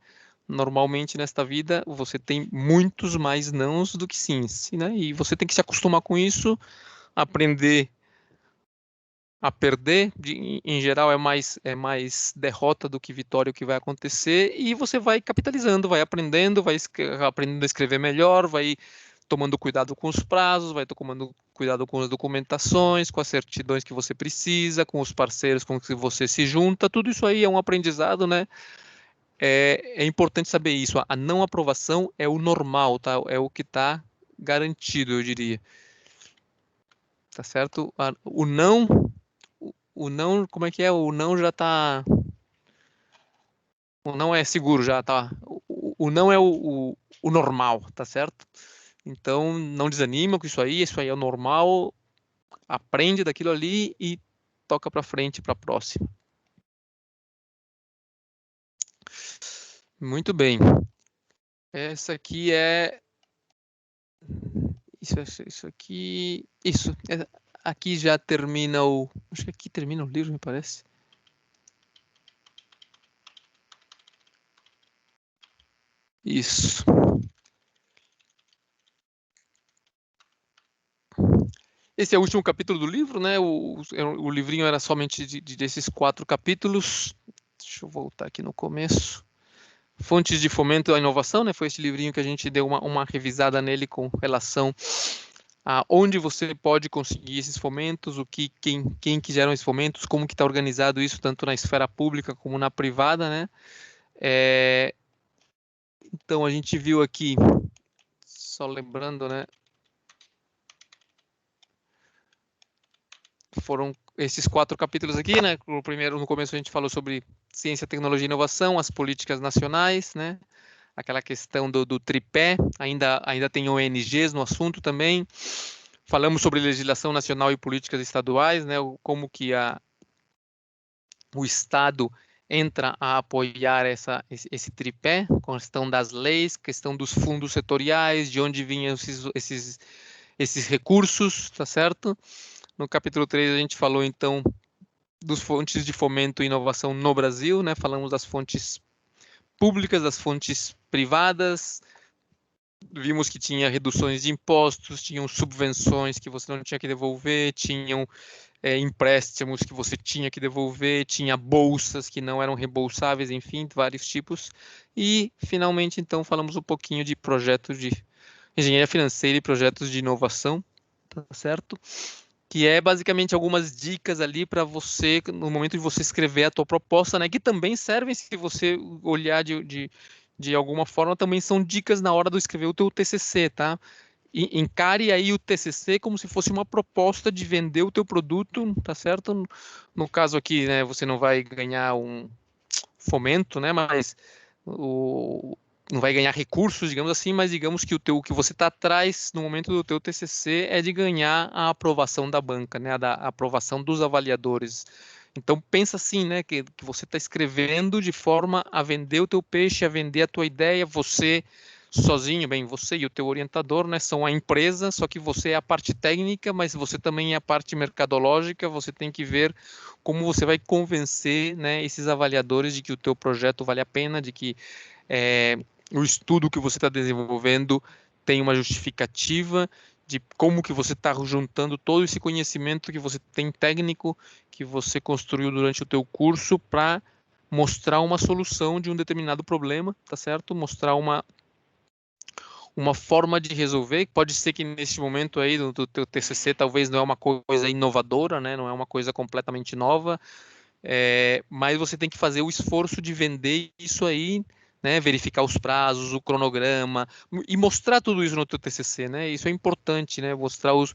Normalmente nesta vida você tem muitos mais nãos do que sims, né? E você tem que se acostumar com isso, aprender a perder, em geral é mais derrota do que vitória o que vai acontecer, e você vai capitalizando, vai aprendendo, aprendendo a escrever melhor, vai tomando cuidado com os prazos, vai tomando cuidado com as documentações, com as certidões que você precisa, com os parceiros com que você se junta, tudo isso aí é um aprendizado, né? É importante saber isso, a não aprovação é o normal, tá? É o que está garantido, eu diria. Tá certo? O não, como é que é? O não já tá. O não é seguro, já tá. O não é o normal, tá certo? Então, não desanima com isso aí é o normal. Aprende daquilo ali e toca para frente, para a próxima. Muito bem. Essa aqui é. Isso aqui. Isso. Aqui já termina o. Acho que aqui termina o livro, me parece. Isso. Esse é o último capítulo do livro, né? O livrinho era somente desses 4 capítulos. Deixa eu voltar aqui no começo. Fontes de fomento à inovação, né? Foi esse livrinho que a gente deu uma revisada nele com relação a onde você pode conseguir esses fomentos, quem quiseram esses fomentos, como que está organizado isso, tanto na esfera pública como na privada, né? Então, a gente viu aqui, só lembrando, né? Foram esses 4 capítulos aqui, né? No começo a gente falou sobre ciência, tecnologia e inovação, as políticas nacionais, né? Aquela questão do tripé, ainda tem ONGs no assunto também. Falamos sobre legislação nacional e políticas estaduais, né? Como que o Estado entra a apoiar esse tripé, questão das leis, questão dos fundos setoriais, de onde vinham esses recursos, tá certo? No capítulo 3 a gente falou então dos fontes de fomento e inovação no Brasil, né? Falamos das fontes públicas, das fontes privadas, vimos que tinha reduções de impostos, tinham subvenções que você não tinha que devolver, tinham empréstimos que você tinha que devolver, tinha bolsas que não eram reembolsáveis, enfim, vários tipos. E, finalmente, então, falamos um pouquinho de projetos de engenharia financeira e projetos de inovação, tá certo? Que é basicamente algumas dicas ali para você, no momento de você escrever a tua proposta, né? Que também servem, se você olhar de alguma forma, também são dicas na hora de escrever o teu TCC, tá? Encare aí o TCC como se fosse uma proposta de vender o teu produto, tá certo? No caso aqui, né, você não vai ganhar um fomento, né, mas o, não vai ganhar recursos, digamos assim, mas digamos que o que você está atrás no momento do teu TCC é de ganhar a aprovação da banca, né, a aprovação dos avaliadores. Então pensa assim, né, que você está escrevendo de forma a vender o teu peixe, a vender a tua ideia, você sozinho, bem, você e o teu orientador, né, são a empresa, só que você é a parte técnica, mas você também é a parte mercadológica, você tem que ver como você vai convencer, né, esses avaliadores de que o teu projeto vale a pena, de que o estudo que você está desenvolvendo tem uma justificativa, de como que você está juntando todo esse conhecimento que você tem técnico, que você construiu durante o teu curso para mostrar uma solução de um determinado problema, tá certo? Mostrar uma forma de resolver. Pode ser que nesse momento aí do teu TCC talvez não é uma coisa inovadora, né? Não é uma coisa completamente nova, mas você tem que fazer o esforço de vender isso aí, né? Verificar os prazos, o cronograma e mostrar tudo isso no teu TCC, né? Isso é importante, né? Mostrar os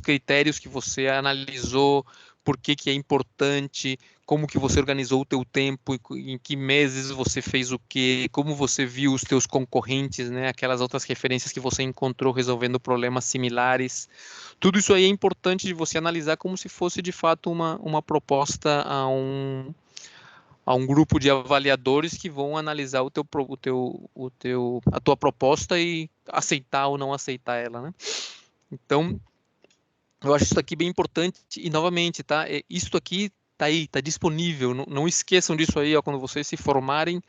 critérios que você analisou, por que que é importante, como que você organizou o teu tempo, em que meses você fez o quê, como você viu os teus concorrentes, né? Aquelas outras referências que você encontrou resolvendo problemas similares. Tudo isso aí é importante de você analisar como se fosse de fato uma proposta a um grupo de avaliadores que vão analisar a tua proposta e aceitar ou não aceitar ela, né? Então, eu acho isso aqui bem importante e novamente, tá? Isso aqui tá aí, tá disponível. Não, não esqueçam disso aí, ó, quando vocês se formarem.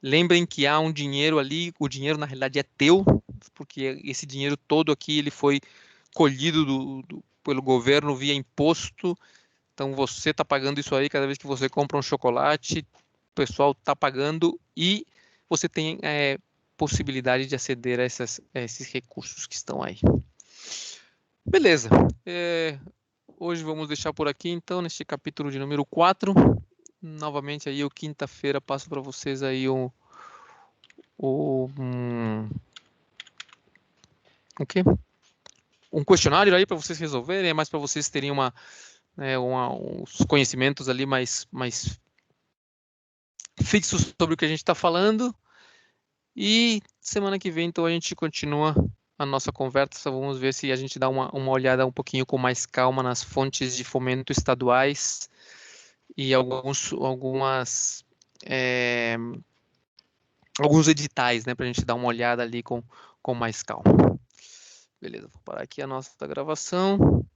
Lembrem que há um dinheiro ali, o dinheiro na realidade é teu, porque esse dinheiro todo aqui ele foi colhido pelo governo via imposto. Então você está pagando isso aí cada vez que você compra um chocolate, o pessoal está pagando e você tem possibilidade de aceder a esses recursos que estão aí. Beleza. Hoje vamos deixar por aqui então, neste capítulo de número 4. Novamente aí, eu quinta-feira passo para vocês aí o quê? Um questionário aí para vocês resolverem, é mais para vocês terem uns conhecimentos ali mais fixos sobre o que a gente está falando. E semana que vem, então, a gente continua a nossa conversa. Vamos ver se a gente dá uma olhada um pouquinho com mais calma nas fontes de fomento estaduais e alguns editais, né, para a gente dar uma olhada ali com mais calma. Beleza, vou parar aqui a nossa gravação.